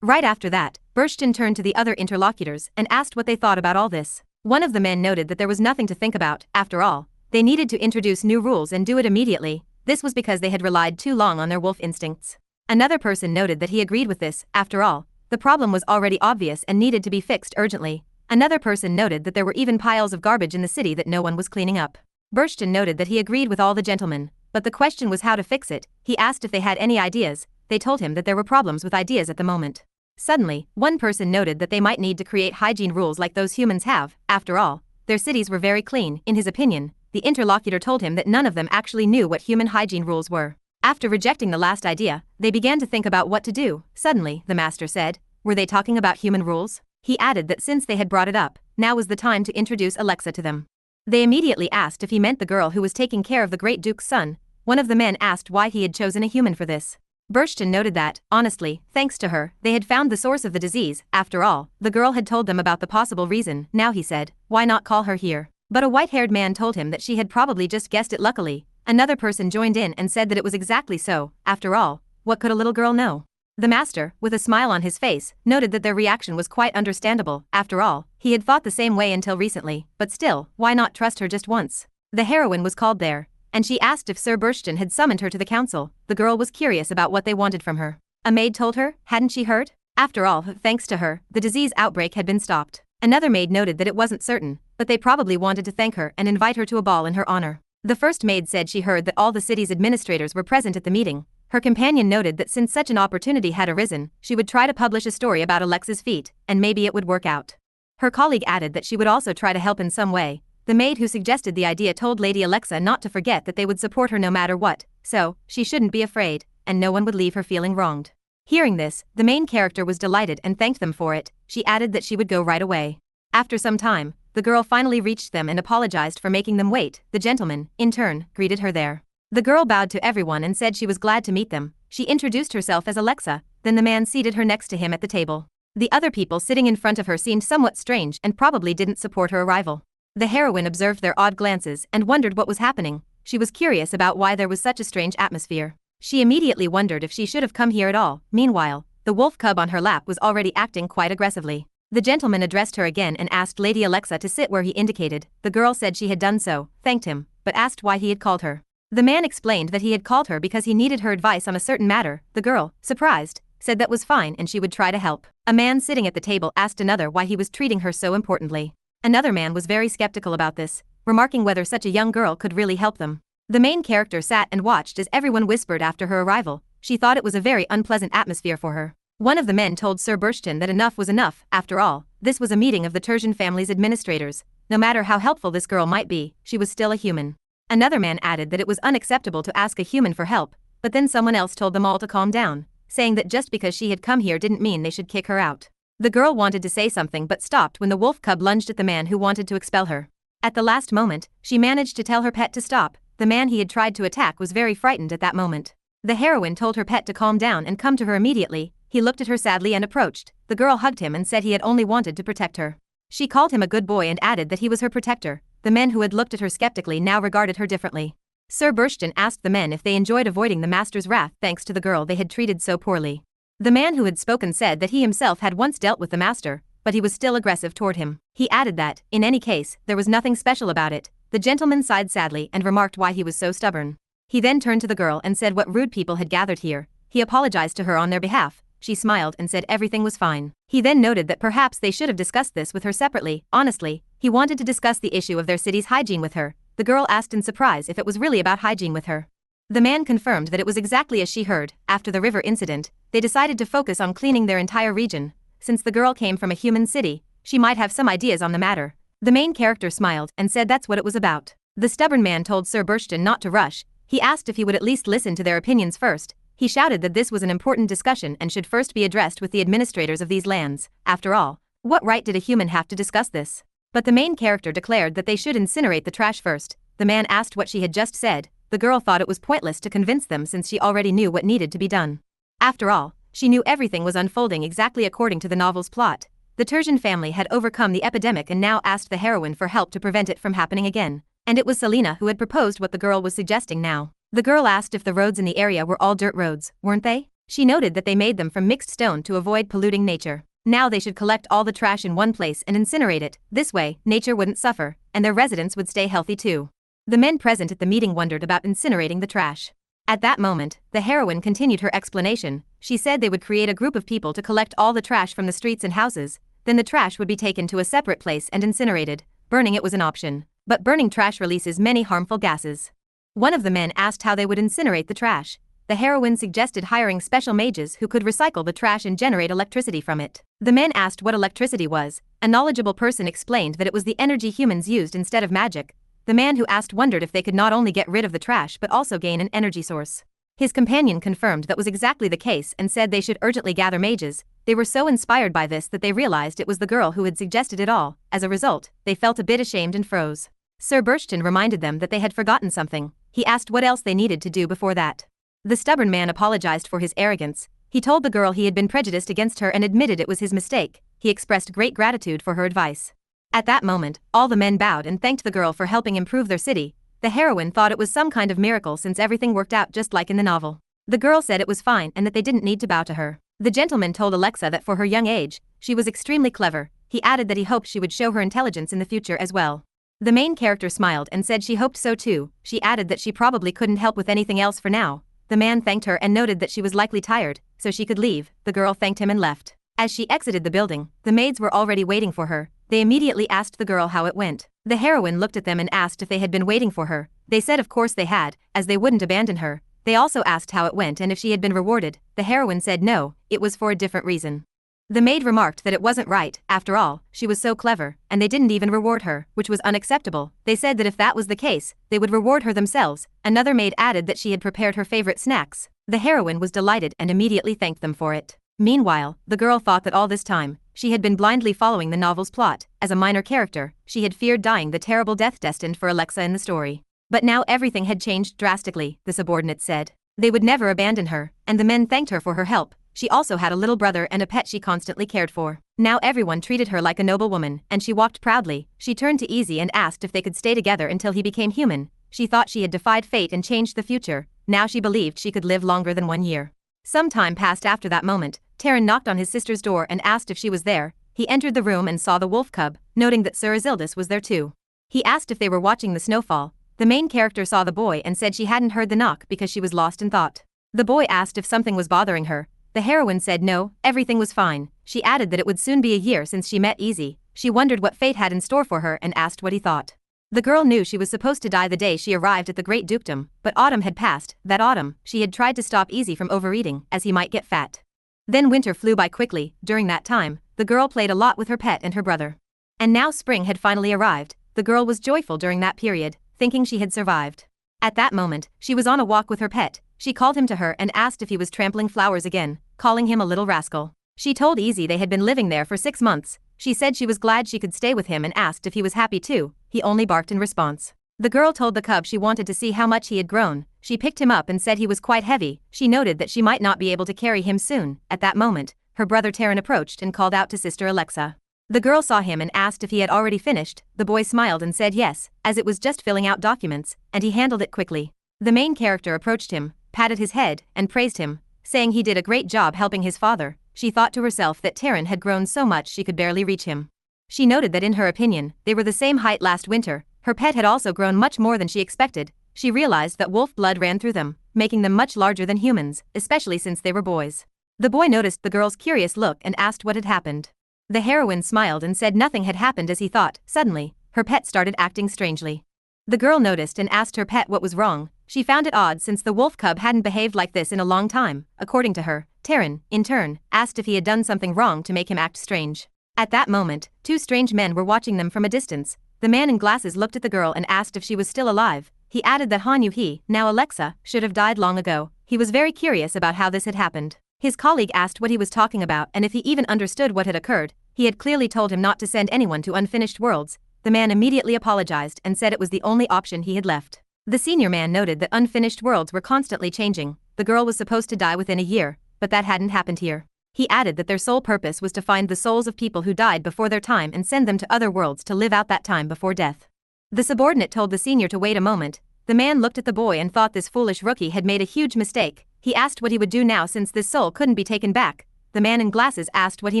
Right after that, Bershton turned to the other interlocutors and asked what they thought about all this. One of the men noted that there was nothing to think about. After all, they needed to introduce new rules and do it immediately. This was because they had relied too long on their wolf instincts. Another person noted that he agreed with this. After all, the problem was already obvious and needed to be fixed urgently. Another person noted that there were even piles of garbage in the city that no one was cleaning up. Bershton noted that he agreed with all the gentlemen, but the question was how to fix it. He asked if they had any ideas. They told him that there were problems with ideas at the moment. Suddenly, one person noted that they might need to create hygiene rules like those humans have. After all, their cities were very clean. In his opinion, the interlocutor told him that none of them actually knew what human hygiene rules were. After rejecting the last idea, they began to think about what to do. Suddenly, the master said, "Were they talking about human rules?" He added that since they had brought it up, now was the time to introduce Alexa to them. They immediately asked if he meant the girl who was taking care of the great duke's son. One of the men asked why he had chosen a human for this. Bershton noted that, honestly, thanks to her, they had found the source of the disease. After all, the girl had told them about the possible reason. Now he said, why not call her here? But a white-haired man told him that she had probably just guessed it luckily. Another person joined in and said that it was exactly so. After all, what could a little girl know? The master, with a smile on his face, noted that their reaction was quite understandable. After all, he had thought the same way until recently, but still, why not trust her just once? The heroine was called there, and she asked if Sir Bershton had summoned her to the council. The girl was curious about what they wanted from her. A maid told her, hadn't she heard? After all, thanks to her, the disease outbreak had been stopped. Another maid noted that it wasn't certain, but they probably wanted to thank her and invite her to a ball in her honor. The first maid said she heard that all the city's administrators were present at the meeting. Her companion noted that since such an opportunity had arisen, she would try to publish a story about Alexa's feat, and maybe it would work out. Her colleague added that she would also try to help in some way. The maid who suggested the idea told Lady Alexa not to forget that they would support her no matter what, so she shouldn't be afraid, and no one would leave her feeling wronged. Hearing this, the main character was delighted and thanked them for it. She added that she would go right away. After some time, the girl finally reached them and apologized for making them wait. The gentleman, in turn, greeted her there. The girl bowed to everyone and said she was glad to meet them. She introduced herself as Alexa, then the man seated her next to him at the table. The other people sitting in front of her seemed somewhat strange and probably didn't support her arrival. The heroine observed their odd glances and wondered what was happening. She was curious about why there was such a strange atmosphere. She immediately wondered if she should have come here at all. Meanwhile, the wolf cub on her lap was already acting quite aggressively. The gentleman addressed her again and asked Lady Alexa to sit where he indicated. The girl said she had done so, thanked him, but asked why he had called her. The man explained that he had called her because he needed her advice on a certain matter. The girl, surprised, said that was fine and she would try to help. A man sitting at the table asked another why he was treating her so importantly. Another man was very skeptical about this, remarking whether such a young girl could really help them. The main character sat and watched as everyone whispered after her arrival. She thought it was a very unpleasant atmosphere for her. One of the men told Sir Bershton that enough was enough. After all, this was a meeting of the Tertian family's administrators. No matter how helpful this girl might be, she was still a human. Another man added that it was unacceptable to ask a human for help, but then someone else told them all to calm down, saying that just because she had come here didn't mean they should kick her out. The girl wanted to say something but stopped when the wolf cub lunged at the man who wanted to expel her. At the last moment, she managed to tell her pet to stop. The man he had tried to attack was very frightened at that moment. The heroine told her pet to calm down and come to her immediately. He looked at her sadly and approached. The girl hugged him and said he had only wanted to protect her. She called him a good boy and added that he was her protector. The men who had looked at her skeptically now regarded her differently. Sir Bershton asked the men if they enjoyed avoiding the master's wrath thanks to the girl they had treated so poorly. The man who had spoken said that he himself had once dealt with the master, but he was still aggressive toward him. He added that, in any case, there was nothing special about it. The gentleman sighed sadly and remarked why he was so stubborn. He then turned to the girl and said what rude people had gathered here. He apologized to her on their behalf. She smiled and said everything was fine. He then noted that perhaps they should have discussed this with her separately. Honestly, he wanted to discuss the issue of their city's hygiene with her. The girl asked in surprise if it was really about hygiene with her. The man confirmed that it was exactly as she heard. After the river incident, they decided to focus on cleaning their entire region. Since the girl came from a human city, she might have some ideas on the matter. The main character smiled and said that's what it was about. The stubborn man told Sir Bershton not to rush. He asked if he would at least listen to their opinions first. He shouted that this was an important discussion and should first be addressed with the administrators of these lands. After all, what right did a human have to discuss this? But the main character declared that they should incinerate the trash first. the man asked what she had just said. The girl thought it was pointless to convince them since she already knew what needed to be done. After all, she knew everything was unfolding exactly according to the novel's plot. The Turgeon family had overcome the epidemic and now asked the heroine for help to prevent it from happening again. And it was Selena who had proposed what the girl was suggesting now. The girl asked if the roads in the area were all dirt roads, weren't they? She noted that they made them from mixed stone to avoid polluting nature. Now they should collect all the trash in one place and incinerate it. This way, nature wouldn't suffer, and their residents would stay healthy too. The men present at the meeting wondered about incinerating the trash. At that moment, the heroine continued her explanation. She said they would create a group of people to collect all the trash from the streets and houses, then the trash would be taken to a separate place and incinerated. Burning it was an option, but burning trash releases many harmful gases. One of the men asked how they would incinerate the trash. The heroine suggested hiring special mages who could recycle the trash and generate electricity from it. The men asked what electricity was. A knowledgeable person explained that it was the energy humans used instead of magic. The man who asked wondered if they could not only get rid of the trash but also gain an energy source. His companion confirmed that was exactly the case and said they should urgently gather mages. They were so inspired by this that they realized it was the girl who had suggested it all. As a result, they felt a bit ashamed and froze. Sir Berchton reminded them that they had forgotten something. He asked what else they needed to do before that. The stubborn man apologized for his arrogance. He told the girl he had been prejudiced against her and admitted it was his mistake. He expressed great gratitude for her advice. At that moment, all the men bowed and thanked the girl for helping improve their city. The heroine thought it was some kind of miracle since everything worked out just like in the novel. The girl said it was fine and that they didn't need to bow to her. The gentleman told Alexa that for her young age, she was extremely clever. He added that he hoped she would show her intelligence in the future as well. The main character smiled and said she hoped so too. She added that she probably couldn't help with anything else for now. The man thanked her and noted that she was likely tired, so she could leave. The girl thanked him and left. As she exited the building, the maids were already waiting for her. They immediately asked the girl how it went. The heroine looked at them and asked if they had been waiting for her. They said of course they had, as they wouldn't abandon her. They also asked how it went and if she had been rewarded. The heroine said no, it was for a different reason. The maid remarked that it wasn't right. After all, she was so clever, and they didn't even reward her, which was unacceptable. They said that if that was the case, they would reward her themselves. Another maid added that she had prepared her favorite snacks. The heroine was delighted and immediately thanked them for it. Meanwhile, the girl thought that all this time, she had been blindly following the novel's plot. As a minor character, she had feared dying the terrible death destined for Alexa in the story. But now everything had changed drastically, the subordinates said. They would never abandon her, and the men thanked her for her help. She also had a little brother and a pet she constantly cared for. Now everyone treated her like a noble woman, and she walked proudly. She turned to Easy and asked if they could stay together until he became human. She thought she had defied fate and changed the future. Now she believed she could live longer than 1 year. Some time passed after that moment. Taran knocked on his sister's door and asked if she was there. He entered the room and saw the wolf cub, noting that Sir Isildis was there too. He asked if they were watching the snowfall. The main character saw the boy and said she hadn't heard the knock because she was lost in thought. The boy asked if something was bothering her. The heroine said no, everything was fine. She added that it would soon be a year since she met Easy. She wondered what fate had in store for her and asked what he thought. The girl knew she was supposed to die the day she arrived at the Great Dukedom, but autumn had passed. That autumn, she had tried to stop Easy from overeating, as he might get fat. Then winter flew by quickly. During that time, the girl played a lot with her pet and her brother. And now spring had finally arrived. The girl was joyful during that period, thinking she had survived. At that moment, she was on a walk with her pet. She called him to her and asked if he was trampling flowers again, calling him a little rascal. She told Easy they had been living there for 6 months. She said she was glad she could stay with him and asked if he was happy too. He only barked in response. The girl told the cub she wanted to see how much he had grown. She picked him up and said he was quite heavy. She noted that she might not be able to carry him soon. At that moment, her brother Taran approached and called out to Sister Alexa. The girl saw him and asked if he had already finished. The boy smiled and said yes, as it was just filling out documents, and he handled it quickly. The main character approached him, patted his head, and praised him, saying he did a great job helping his father. She thought to herself that Taran had grown so much she could barely reach him. She noted that in her opinion, they were the same height last winter. Her pet had also grown much more than she expected. She realized that wolf blood ran through them, making them much larger than humans, especially since they were boys. The boy noticed the girl's curious look and asked what had happened. The heroine smiled and said nothing had happened as he thought. Suddenly, her pet started acting strangely. The girl noticed and asked her pet what was wrong. She found it odd since the wolf cub hadn't behaved like this in a long time. According to her, Taran, in turn, asked if he had done something wrong to make him act strange. At that moment, 2 strange men were watching them from a distance. The man in glasses looked at the girl and asked if she was still alive. He added that Hanyu, now Alexa, should have died long ago. He was very curious about how this had happened. His colleague asked what he was talking about and if he even understood what had occurred. He had clearly told him not to send anyone to unfinished worlds. the man immediately apologized and said it was the only option he had left. The senior man noted that unfinished worlds were constantly changing. The girl was supposed to die within a year, but that hadn't happened here. He added that their sole purpose was to find the souls of people who died before their time and send them to other worlds to live out that time before death. The subordinate told the senior to wait a moment. The man looked at the boy and thought this foolish rookie had made a huge mistake. He asked what he would do now since this soul couldn't be taken back. The man in glasses asked what he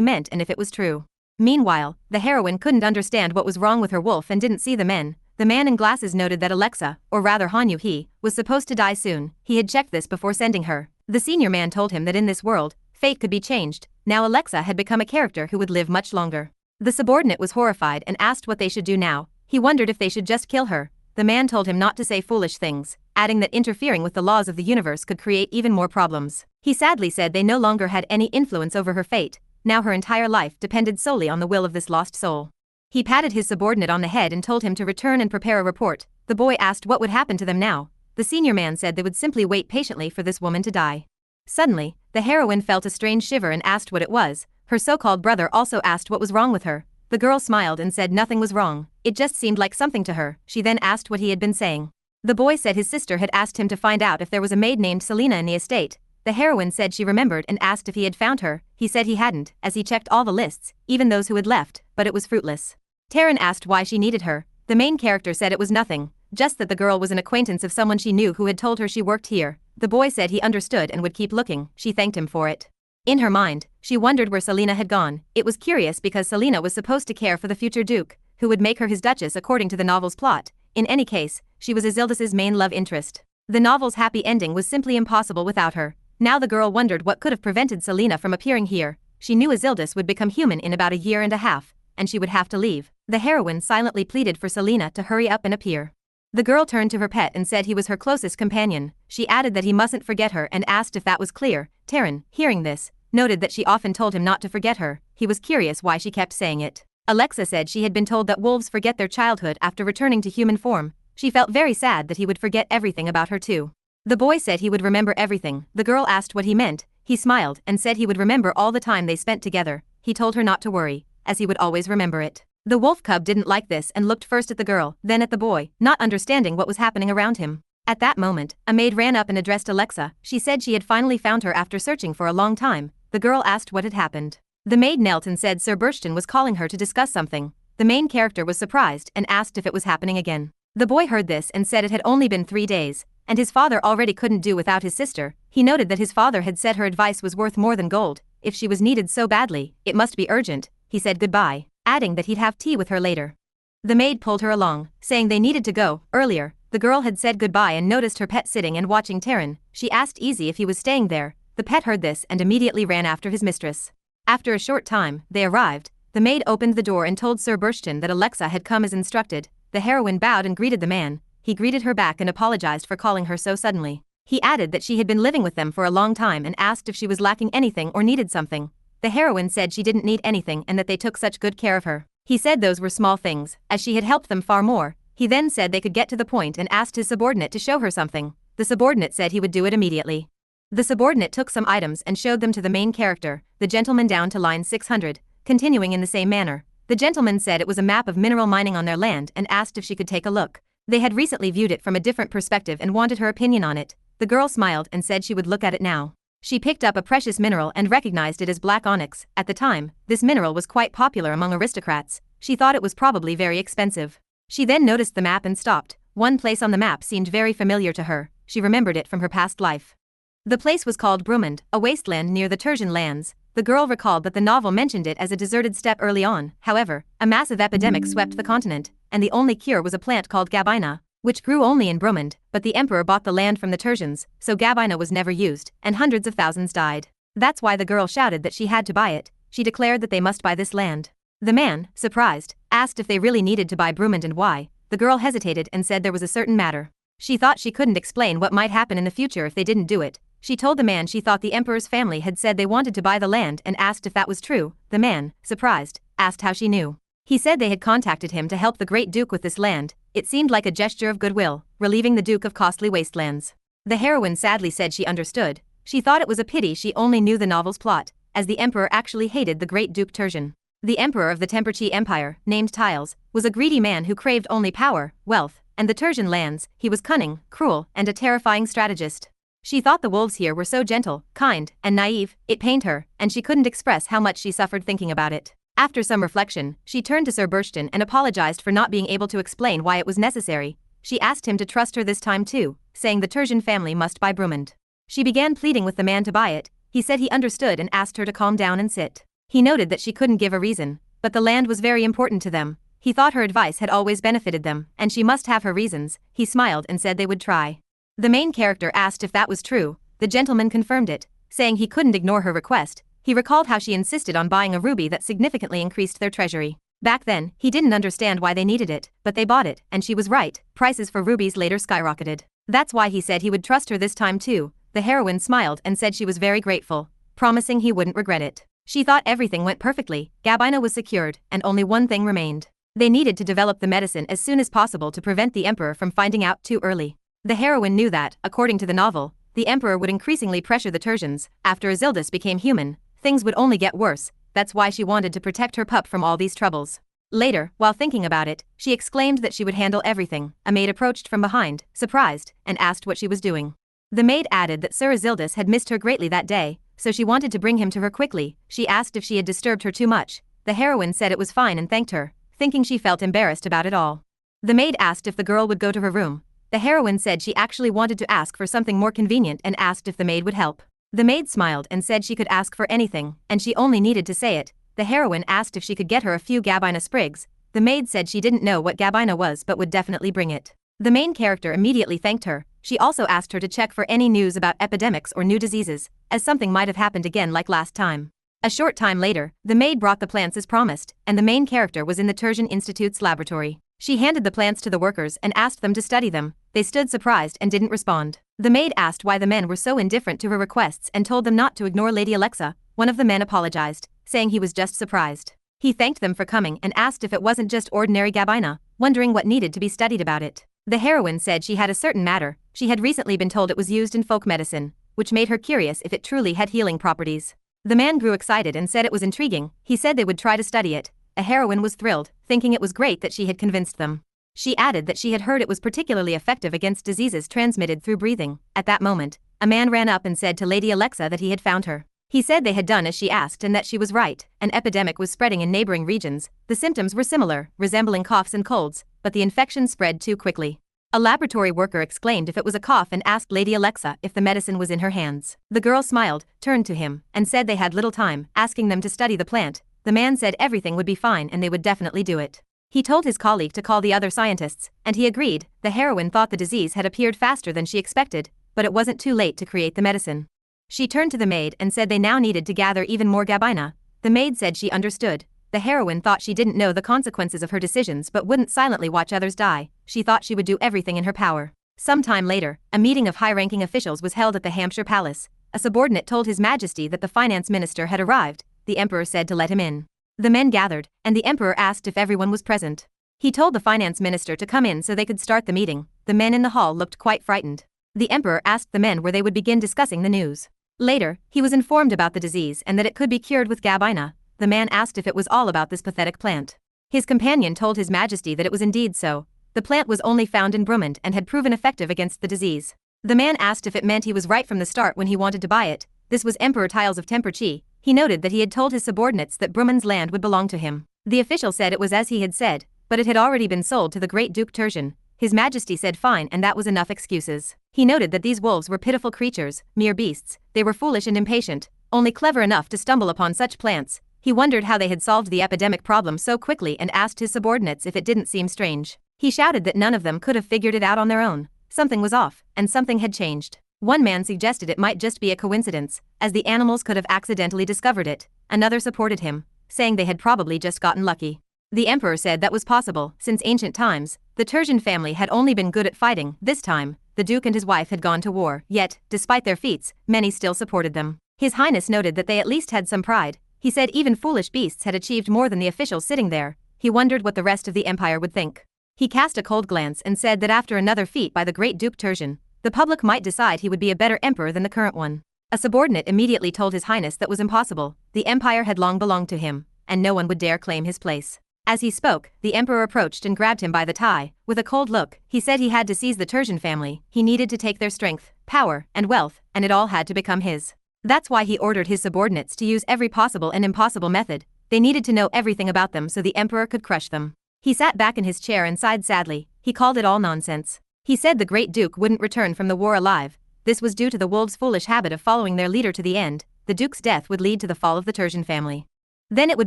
meant and if it was true. Meanwhile, the heroine couldn't understand what was wrong with her wolf and didn't see the men. The man in glasses noted that Alexa, or rather Han-Yu-hee, was supposed to die soon. He had checked this before sending her. The senior man told him that in this world, fate could be changed. Now Alexa had become a character who would live much longer. The subordinate was horrified and asked what they should do now. He wondered if they should just kill her. The man told him not to say foolish things, adding that interfering with the laws of the universe could create even more problems. He sadly said they no longer had any influence over her fate. Now her entire life depended solely on the will of this lost soul. He patted his subordinate on the head and told him to return and prepare a report. The boy asked what would happen to them now. The senior man said they would simply wait patiently for this woman to die. Suddenly, the heroine felt a strange shiver and asked what it was. Her so-called brother also asked what was wrong with her. The girl smiled and said nothing was wrong, it just seemed like something to her. She then asked what he had been saying. The boy said his sister had asked him to find out if there was a maid named Selena in the estate. The heroine said she remembered and asked if he had found her. He said he hadn't, as he checked all the lists, even those who had left, but it was fruitless. Taryn asked why she needed her. The main character said it was nothing, just that the girl was an acquaintance of someone she knew who had told her she worked here. The boy said he understood and would keep looking. She thanked him for it. In her mind, she wondered where Selena had gone. It was curious because Selena was supposed to care for the future duke, who would make her his duchess according to the novel's plot. In any case, she was Isildas's main love interest. The novel's happy ending was simply impossible without her. Now the girl wondered what could have prevented Selena from appearing here. She knew Isildas would become human in about a year and a half, and she would have to leave. The heroine silently pleaded for Selena to hurry up and appear. The girl turned to her pet and said he was her closest companion. She added that he mustn't forget her and asked if that was clear. Taryn, hearing this, noted that she often told him not to forget her. He was curious why she kept saying it. Alexa said she had been told that wolves forget their childhood after returning to human form. She felt very sad that he would forget everything about her too. The boy said he would remember everything. The girl asked what he meant. He smiled and said he would remember all the time they spent together. He told her not to worry, as he would always remember it. The wolf cub didn't like this and looked first at the girl, then at the boy, not understanding what was happening around him. At that moment, a maid ran up and addressed Alexa. She said she had finally found her after searching for a long time. The girl asked what had happened. The maid knelt and said Sir Burston was calling her to discuss something. The main character was surprised and asked if it was happening again. The boy heard this and said it had only been 3 days, and his father already couldn't do without his sister. He noted that his father had said her advice was worth more than gold. If she was needed so badly, it must be urgent. He said goodbye, adding that he'd have tea with her later. The maid pulled her along, saying they needed to go. Earlier, the girl had said goodbye and noticed her pet sitting and watching Taryn. She asked Easy if he was staying there. The pet heard this and immediately ran after his mistress. After a short time, they arrived. The maid opened the door and told Sir Burston that Alexa had come as instructed. The heroine bowed and greeted the man. He greeted her back and apologized for calling her so suddenly. He added that she had been living with them for a long time and asked if she was lacking anything or needed something. The heroine said she didn't need anything and that they took such good care of her. He said those were small things, as she had helped them far more. He then said they could get to the point and asked his subordinate to show her something. The subordinate said he would do it immediately. The subordinate took some items and showed them to the main character, the gentleman down to line 600, continuing in the same manner. The gentleman said it was a map of mineral mining on their land and asked if she could take a look. They had recently viewed it from a different perspective and wanted her opinion on it. The girl smiled and said she would look at it now. She picked up a precious mineral and recognized it as black onyx. At the time, this mineral was quite popular among aristocrats. She thought it was probably very expensive. She then noticed the map and stopped. One place on the map seemed very familiar to her. She remembered it from her past life. The place was called Brumund, a wasteland near the Tertian lands. The girl recalled that the novel mentioned it as a deserted steppe early on. However, a massive epidemic swept the continent, and the only cure was a plant called gabina, which grew only in Brumund, but the emperor bought the land from the Tertians, so gabina was never used, and hundreds of thousands died. That's why the girl shouted that she had to buy it. She declared that they must buy this land. The man, surprised, asked if they really needed to buy Brumund and why. The girl hesitated and said there was a certain matter. She thought she couldn't explain what might happen in the future if they didn't do it. She told the man she thought the emperor's family had said they wanted to buy the land and asked if that was true. The man, surprised, asked how she knew. He said they had contacted him to help the great duke with this land. It seemed like a gesture of goodwill, relieving the duke of costly wastelands. The heroine sadly said she understood. She thought it was a pity she only knew the novel's plot, as the emperor actually hated the great Duke Tertian. The emperor of the Temperchi Empire, named Tiles, was a greedy man who craved only power, wealth, and the Tertian lands. He was cunning, cruel, and a terrifying strategist. She thought the wolves here were so gentle, kind, and naive, it pained her, and she couldn't express how much she suffered thinking about it. After some reflection, she turned to Sir Burshton and apologized for not being able to explain why it was necessary. She asked him to trust her this time too, saying the Tertian family must buy Brumund. She began pleading with the man to buy it. He said he understood and asked her to calm down and sit. He noted that she couldn't give a reason, but the land was very important to them. He thought her advice had always benefited them, and she must have her reasons. He smiled and said they would try. The main character asked if that was true. The gentleman confirmed it, saying he couldn't ignore her request. He recalled how she insisted on buying a ruby that significantly increased their treasury. Back then, he didn't understand why they needed it, but they bought it, and she was right. Prices for rubies later skyrocketed. That's why he said he would trust her this time too. The heroine smiled and said she was very grateful, promising he wouldn't regret it. She thought everything went perfectly. Gabina was secured, and only one thing remained. They needed to develop the medicine as soon as possible to prevent the emperor from finding out too early. The heroine knew that, according to the novel, the emperor would increasingly pressure the Tertians. After Isildis became human, things would only get worse. That's why she wanted to protect her pup from all these troubles. Later, while thinking about it, she exclaimed that she would handle everything. A maid approached from behind, surprised, and asked what she was doing. The maid added that Sir Isildis had missed her greatly that day, so she wanted to bring him to her quickly. She asked if she had disturbed her too much. The heroine said it was fine and thanked her, thinking she felt embarrassed about it all. The maid asked if the girl would go to her room. The heroine said she actually wanted to ask for something more convenient and asked if the maid would help. The maid smiled and said she could ask for anything, and she only needed to say it. The heroine asked if she could get her a few Gabina sprigs. The maid said she didn't know what Gabina was but would definitely bring it. The main character immediately thanked her. She also asked her to check for any news about epidemics or new diseases, as something might have happened again like last time. A short time later, the maid brought the plants as promised, and the main character was in the Tertian Institute's laboratory. She handed the plants to the workers and asked them to study them. They stood surprised and didn't respond. The maid asked why the men were so indifferent to her requests and told them not to ignore Lady Alexa. One of the men apologized, saying he was just surprised. He thanked them for coming and asked if it wasn't just ordinary Gabina, wondering what needed to be studied about it. The heroine said she had a certain matter. She had recently been told it was used in folk medicine, which made her curious if it truly had healing properties. The man grew excited and said it was intriguing. He said they would try to study it. A heroine was thrilled, thinking it was great that she had convinced them. She added that she had heard it was particularly effective against diseases transmitted through breathing. At that moment, a man ran up and said to Lady Alexa that he had found her. He said they had done as she asked and that she was right. An epidemic was spreading in neighboring regions. The symptoms were similar, resembling coughs and colds, but the infection spread too quickly. A laboratory worker exclaimed if it was a cough and asked Lady Alexa if the medicine was in her hands. The girl smiled, turned to him, and said they had little time, asking them to study the plant. The man said everything would be fine and they would definitely do it. He told his colleague to call the other scientists, and he agreed. The heroine thought the disease had appeared faster than she expected, but it wasn't too late to create the medicine. She turned to the maid and said they now needed to gather even more Gabina. The maid said she understood. The heroine thought she didn't know the consequences of her decisions but wouldn't silently watch others die. She thought she would do everything in her power. Some time later, a meeting of high-ranking officials was held at the Hampshire Palace. A subordinate told His Majesty that the finance minister had arrived. The emperor said to let him in. The men gathered, and the emperor asked if everyone was present. He told the finance minister to come in so they could start the meeting. The men in the hall looked quite frightened. The emperor asked the men where they would begin discussing the news. Later, he was informed about the disease and that it could be cured with Gabina. The man asked if it was all about this pathetic plant. His companion told His Majesty that it was indeed so. The plant was only found in Brumund and had proven effective against the disease. The man asked if it meant he was right from the start when he wanted to buy it. This was Emperor Tiles of Temperchi. He noted that he had told his subordinates that Brumund's land would belong to him. The official said it was as he had said, but it had already been sold to the great Duke Tertian. His Majesty said fine and that was enough excuses. He noted that these wolves were pitiful creatures, mere beasts. They were foolish and impatient, only clever enough to stumble upon such plants. He wondered how they had solved the epidemic problem so quickly and asked his subordinates if it didn't seem strange. He shouted that none of them could have figured it out on their own. Something was off, and something had changed. One man suggested it might just be a coincidence, as the animals could have accidentally discovered it. Another supported him, saying they had probably just gotten lucky. The emperor said that was possible. Since ancient times, the Tertian family had only been good at fighting. This time, the duke and his wife had gone to war. Yet, despite their feats, many still supported them. His Highness noted that they at least had some pride. He said even foolish beasts had achieved more than the officials sitting there. He wondered what the rest of the empire would think. He cast a cold glance and said that after another feat by the great Duke Tertian, the public might decide he would be a better emperor than the current one. A subordinate immediately told His Highness that was impossible. The empire had long belonged to him. and no one would dare claim his place. As he spoke, the emperor approached and grabbed him by the tie. With a cold look, he said he had to seize the Tertian family, he needed to take their strength, power, and wealth, and it all had to become his. That's why he ordered his subordinates to use every possible and impossible method. They needed to know everything about them so the emperor could crush them. He sat back in his chair and sighed sadly. He called it all nonsense. He said the great duke wouldn't return from the war alive. This was due to the wolves' foolish habit of following their leader to the end. The duke's death would lead to the fall of the Tertian family. Then it would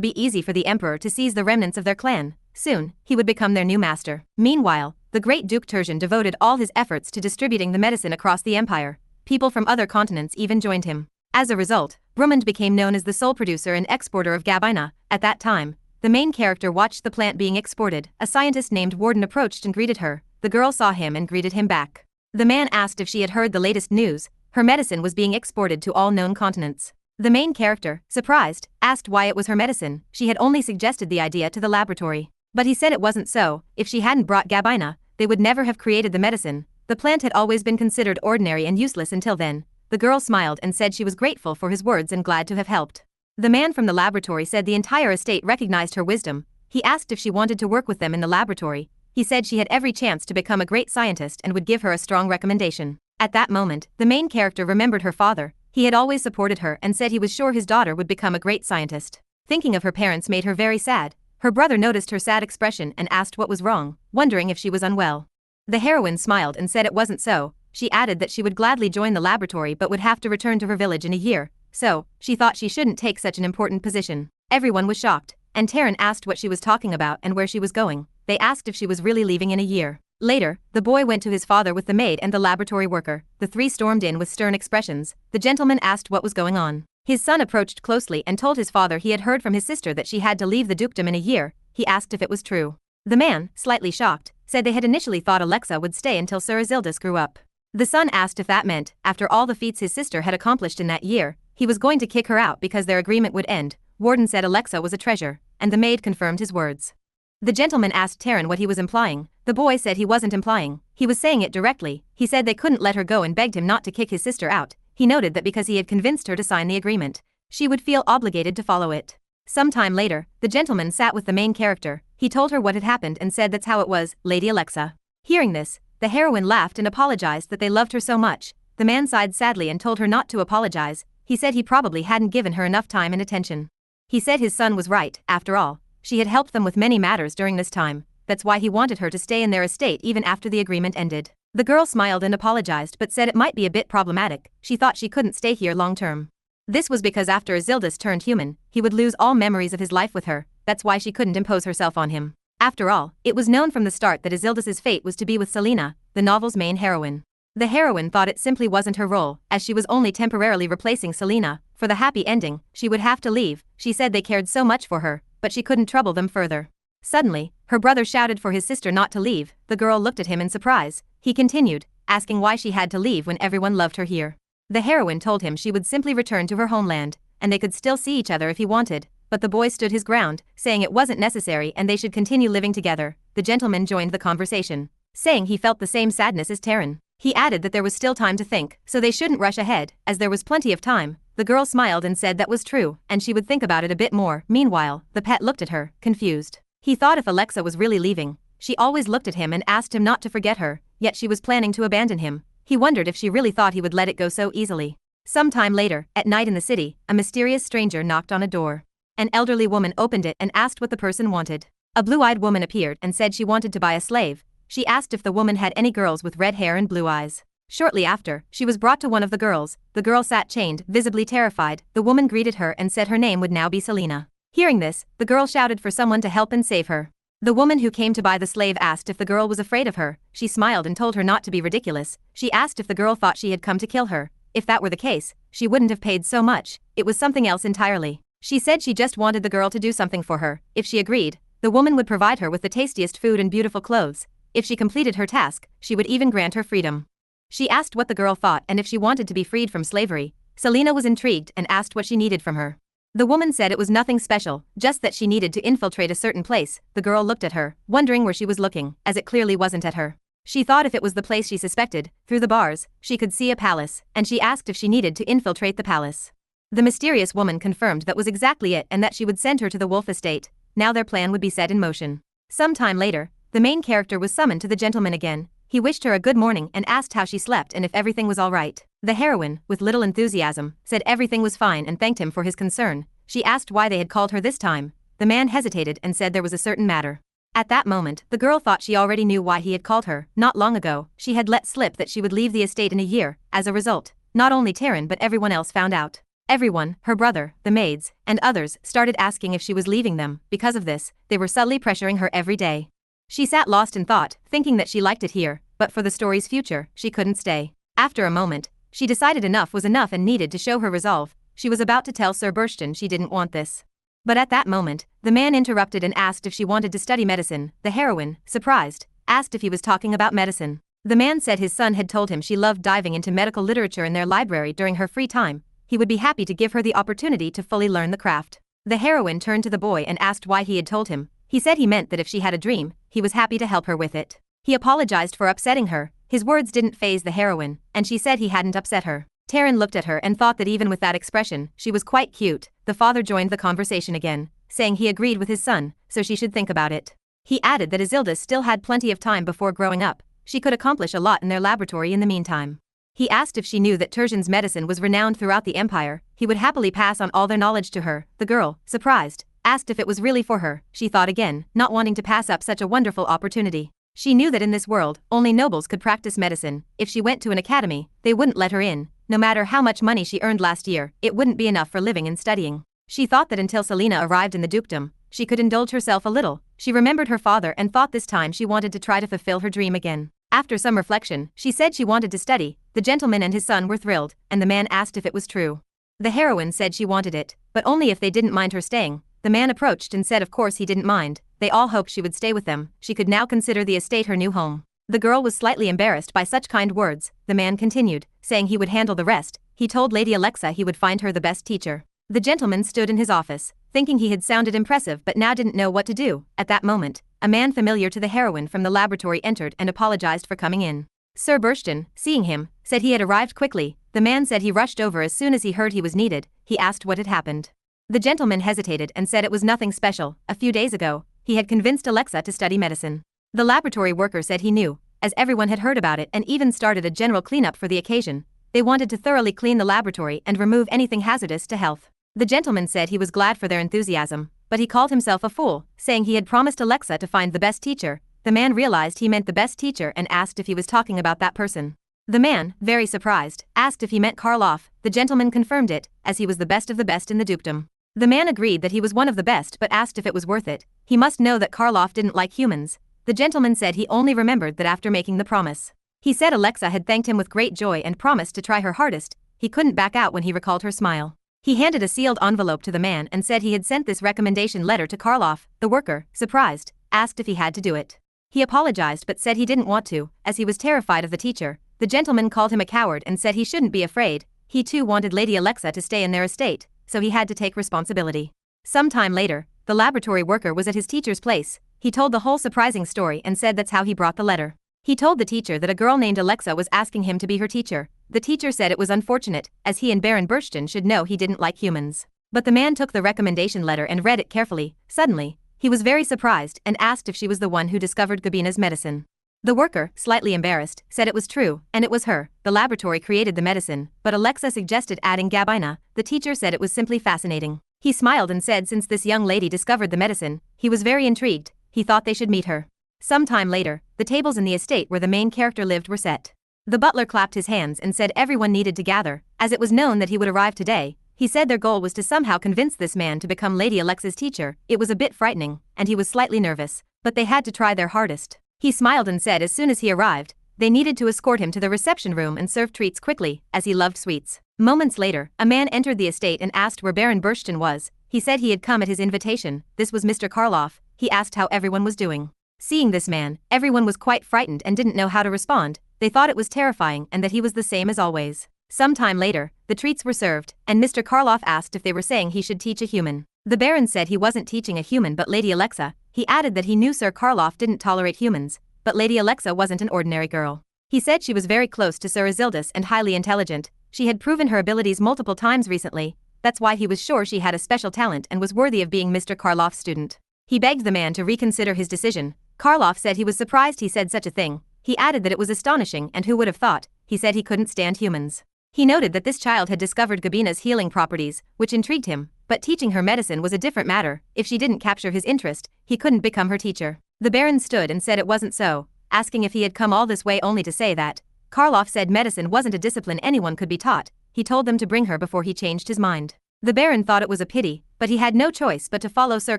be easy for the emperor to seize the remnants of their clan. Soon, he would become their new master. Meanwhile, the great Duke Tertian devoted all his efforts to distributing the medicine across the empire. People from other continents even joined him. As a result, Brumund became known as the sole producer and exporter of gabina. At that time, the main character watched the plant being exported. A scientist named Warden approached and greeted her. The girl saw him and greeted him back. The man asked if she had heard the latest news. Her medicine was being exported to all known continents. The main character, surprised, asked why it was her medicine. She had only suggested the idea to the laboratory. But he said it wasn't so. If she hadn't brought gabina, they would never have created the medicine. The plant had always been considered ordinary and useless until then. The girl smiled and said she was grateful for his words and glad to have helped. The man from the laboratory said the entire estate recognized her wisdom. He asked if she wanted to work with them in the laboratory. He said she had every chance to become a great scientist and would give her a strong recommendation. At that moment, the main character remembered her father. He had always supported her and said he was sure his daughter would become a great scientist. Thinking of her parents made her very sad. Her brother noticed her sad expression and asked what was wrong, wondering if she was unwell. The heroine smiled and said it wasn't so. She added that she would gladly join the laboratory but would have to return to her village in a year, so she thought she shouldn't take such an important position. Everyone was shocked, and Taryn asked what she was talking about and where she was going. They asked if she was really leaving in a year. Later, the boy went to his father with the maid and the laboratory worker. The three stormed in with stern expressions. The gentleman asked what was going on. His son approached closely and told his father he had heard from his sister that she had to leave the dukedom in a year. He asked if it was true. The man, slightly shocked, said they had initially thought Alexa would stay until Sir Isildas grew up. The son asked if that meant, after all the feats his sister had accomplished in that year, he was going to kick her out because their agreement would end. Warden said Alexa was a treasure, and the maid confirmed his words. The gentleman asked Taryn what he was implying. The boy said he wasn't implying, he was saying it directly. He said they couldn't let her go and begged him not to kick his sister out. He noted that because he had convinced her to sign the agreement, she would feel obligated to follow it. Some time later, the gentleman sat with the main character. He told her what had happened and said that's how it was, Lady Alexa. Hearing this, the heroine laughed and apologized that they loved her so much. The man sighed sadly and told her not to apologize. He said he probably hadn't given her enough time and attention. He said his son was right, after all. She had helped them with many matters during this time. That's why he wanted her to stay in their estate even after the agreement ended. The girl smiled and apologized but said it might be a bit problematic. She thought she couldn't stay here long term. This was because after Isildas turned human, he would lose all memories of his life with her. That's why she couldn't impose herself on him. After all, it was known from the start that Isildas's fate was to be with Selena, the novel's main heroine. The heroine thought it simply wasn't her role, as she was only temporarily replacing Selena. For the happy ending, she would have to leave. She said they cared so much for her, but she couldn't trouble them further. Suddenly, her brother shouted for his sister not to leave. The girl looked at him in surprise. He continued, asking why she had to leave when everyone loved her here. The heroine told him she would simply return to her homeland, and they could still see each other if he wanted. But the boy stood his ground, saying it wasn't necessary and they should continue living together. The gentleman joined the conversation, saying he felt the same sadness as Taryn. He added that there was still time to think, so they shouldn't rush ahead, as there was plenty of time. The girl smiled and said that was true, and she would think about it a bit more. Meanwhile, the pet looked at her, confused. He thought if Alexa was really leaving, she always looked at him and asked him not to forget her, yet she was planning to abandon him. He wondered if she really thought he would let it go so easily. Some time later, at night in the city, a mysterious stranger knocked on a door. An elderly woman opened it and asked what the person wanted. A blue-eyed woman appeared and said she wanted to buy a slave. She asked if the woman had any girls with red hair and blue eyes. Shortly after, she was brought to one of the girls. The girl sat chained, visibly terrified. The woman greeted her and said her name would now be Selena. Hearing this, the girl shouted for someone to help and save her. The woman who came to buy the slave asked if the girl was afraid of her. She smiled and told her not to be ridiculous. She asked if the girl thought she had come to kill her. If that were the case, she wouldn't have paid so much. It was something else entirely. She said she just wanted the girl to do something for her. If she agreed, the woman would provide her with the tastiest food and beautiful clothes. If she completed her task, she would even grant her freedom. She asked what the girl thought and if she wanted to be freed from slavery. Selena was intrigued and asked what she needed from her. The woman said it was nothing special, just that she needed to infiltrate a certain place. The girl looked at her, wondering where she was looking, as it clearly wasn't at her. She thought if it was the place she suspected, through the bars, she could see a palace, and she asked if she needed to infiltrate the palace. The mysterious woman confirmed that was exactly it and that she would send her to the wolf estate. Now their plan would be set in motion. Some time later, the main character was summoned to the gentleman again. He wished her a good morning and asked how she slept and if everything was all right. The heroine, with little enthusiasm, said everything was fine and thanked him for his concern. She asked why they had called her this time. The man hesitated and said there was a certain matter. At that moment, the girl thought she already knew why he had called her. Not long ago, she had let slip that she would leave the estate in a year. As a result, not only Taryn but everyone else found out. Everyone, her brother, the maids, and others, started asking if she was leaving them. Because of this, they were subtly pressuring her every day. She sat lost in thought, thinking that she liked it here, but for the story's future, she couldn't stay. After a moment, she decided enough was enough and needed to show her resolve. She was about to tell Sir Burston she didn't want this. But at that moment, the man interrupted and asked if she wanted to study medicine. The heroine, surprised, asked if he was talking about medicine. The man said his son had told him she loved diving into medical literature in their library during her free time. He would be happy to give her the opportunity to fully learn the craft. The heroine turned to the boy and asked why he had told him. He said he meant that if she had a dream, he was happy to help her with it. He apologized for upsetting her. His words didn't faze the heroine, and she said he hadn't upset her. Taryn looked at her and thought that even with that expression, she was quite cute. The father joined the conversation again, saying he agreed with his son, so she should think about it. He added that Isilda still had plenty of time before growing up. She could accomplish a lot in their laboratory in the meantime. He asked if she knew that Tertian's medicine was renowned throughout the empire. He would happily pass on all their knowledge to her. The girl, surprised, asked if it was really for her. She thought again, not wanting to pass up such a wonderful opportunity. She knew that in this world, only nobles could practice medicine. If she went to an academy, they wouldn't let her in. No matter how much money she earned last year, it wouldn't be enough for living and studying. She thought that until Selena arrived in the dukedom, she could indulge herself a little. She remembered her father and thought this time she wanted to try to fulfill her dream again. After some reflection, she said she wanted to study. The gentleman and his son were thrilled, and the man asked if it was true. The heroine said she wanted it, but only if they didn't mind her staying. The man approached and said of course he didn't mind. They all hoped she would stay with them. She could now consider the estate her new home. The girl was slightly embarrassed by such kind words. The man continued, saying he would handle the rest. He told Lady Alexa he would find her the best teacher. The gentleman stood in his office, thinking he had sounded impressive but now didn't know what to do. At that moment, a man familiar to the heroine from the laboratory entered and apologized for coming in. Sir Burston, seeing him, said he had arrived quickly. The man said he rushed over as soon as he heard he was needed. He asked what had happened. The gentleman hesitated and said it was nothing special. A few days ago, he had convinced Alexa to study medicine. The laboratory worker said he knew, as everyone had heard about it and even started a general cleanup for the occasion. They wanted to thoroughly clean the laboratory and remove anything hazardous to health. The gentleman said he was glad for their enthusiasm, but he called himself a fool, saying he had promised Alexa to find the best teacher. The man realized he meant the best teacher and asked if he was talking about that person. The man, very surprised, asked if he meant Karloff. The gentleman confirmed it, as he was the best of the best in the dukedom. The man agreed that he was one of the best but asked if it was worth it. He must know that Karloff didn't like humans. The gentleman said he only remembered that after making the promise. He said Alexa had thanked him with great joy and promised to try her hardest. He couldn't back out when he recalled her smile. He handed a sealed envelope to the man and said he had sent this recommendation letter to Karloff. The worker, surprised, asked if he had to do it. He apologized but said he didn't want to, as he was terrified of the teacher. The gentleman called him a coward and said he shouldn't be afraid. He too wanted Lady Alexa to stay in their estate, so he had to take responsibility. Some time later, the laboratory worker was at his teacher's place. He told the whole surprising story and said that's how he brought the letter. He told the teacher that a girl named Alexa was asking him to be her teacher. The teacher said it was unfortunate, as he and Baron Burston should know he didn't like humans. But the man took the recommendation letter and read it carefully. Suddenly, he was very surprised and asked if she was the one who discovered Gabina's medicine. The worker, slightly embarrassed, said it was true, and it was her. The laboratory created the medicine, but Alexa suggested adding Gabina. The teacher said it was simply fascinating. He smiled and said since this young lady discovered the medicine, he was very intrigued. He thought they should meet her. Some time later, the tables in the estate where the main character lived were set. The butler clapped his hands and said everyone needed to gather, as it was known that he would arrive today. He said their goal was to somehow convince this man to become Lady Alexa's teacher. It was a bit frightening, and he was slightly nervous, but they had to try their hardest. He smiled and said as soon as he arrived, they needed to escort him to the reception room and serve treats quickly, as he loved sweets. Moments later, a man entered the estate and asked where Baron Burston was. He said he had come at his invitation. This was Mr. Karloff. He asked how everyone was doing. Seeing this man, everyone was quite frightened and didn't know how to respond. They thought it was terrifying and that he was the same as always. Some time later, the treats were served, and Mr. Karloff asked if they were saying he should teach a human. The Baron said he wasn't teaching a human but Lady Alexa. He added that he knew Sir Karloff didn't tolerate humans, but Lady Alexa wasn't an ordinary girl. He said she was very close to Sir Isildis and highly intelligent. She had proven her abilities multiple times recently. that's why he was sure she had a special talent and was worthy of being Mr. Karloff's student. He begged the man to reconsider his decision. Karloff said he was surprised he said such a thing. He added that it was astonishing and who would have thought. He said he couldn't stand humans. He noted that this child had discovered Gabina's healing properties, which intrigued him, but teaching her medicine was a different matter. If she didn't capture his interest, he couldn't become her teacher. The Baron stood and said it wasn't so, asking if he had come all this way only to say that. Karloff said medicine wasn't a discipline anyone could be taught. He told them to bring her before he changed his mind. The Baron thought it was a pity, but he had no choice but to follow Sir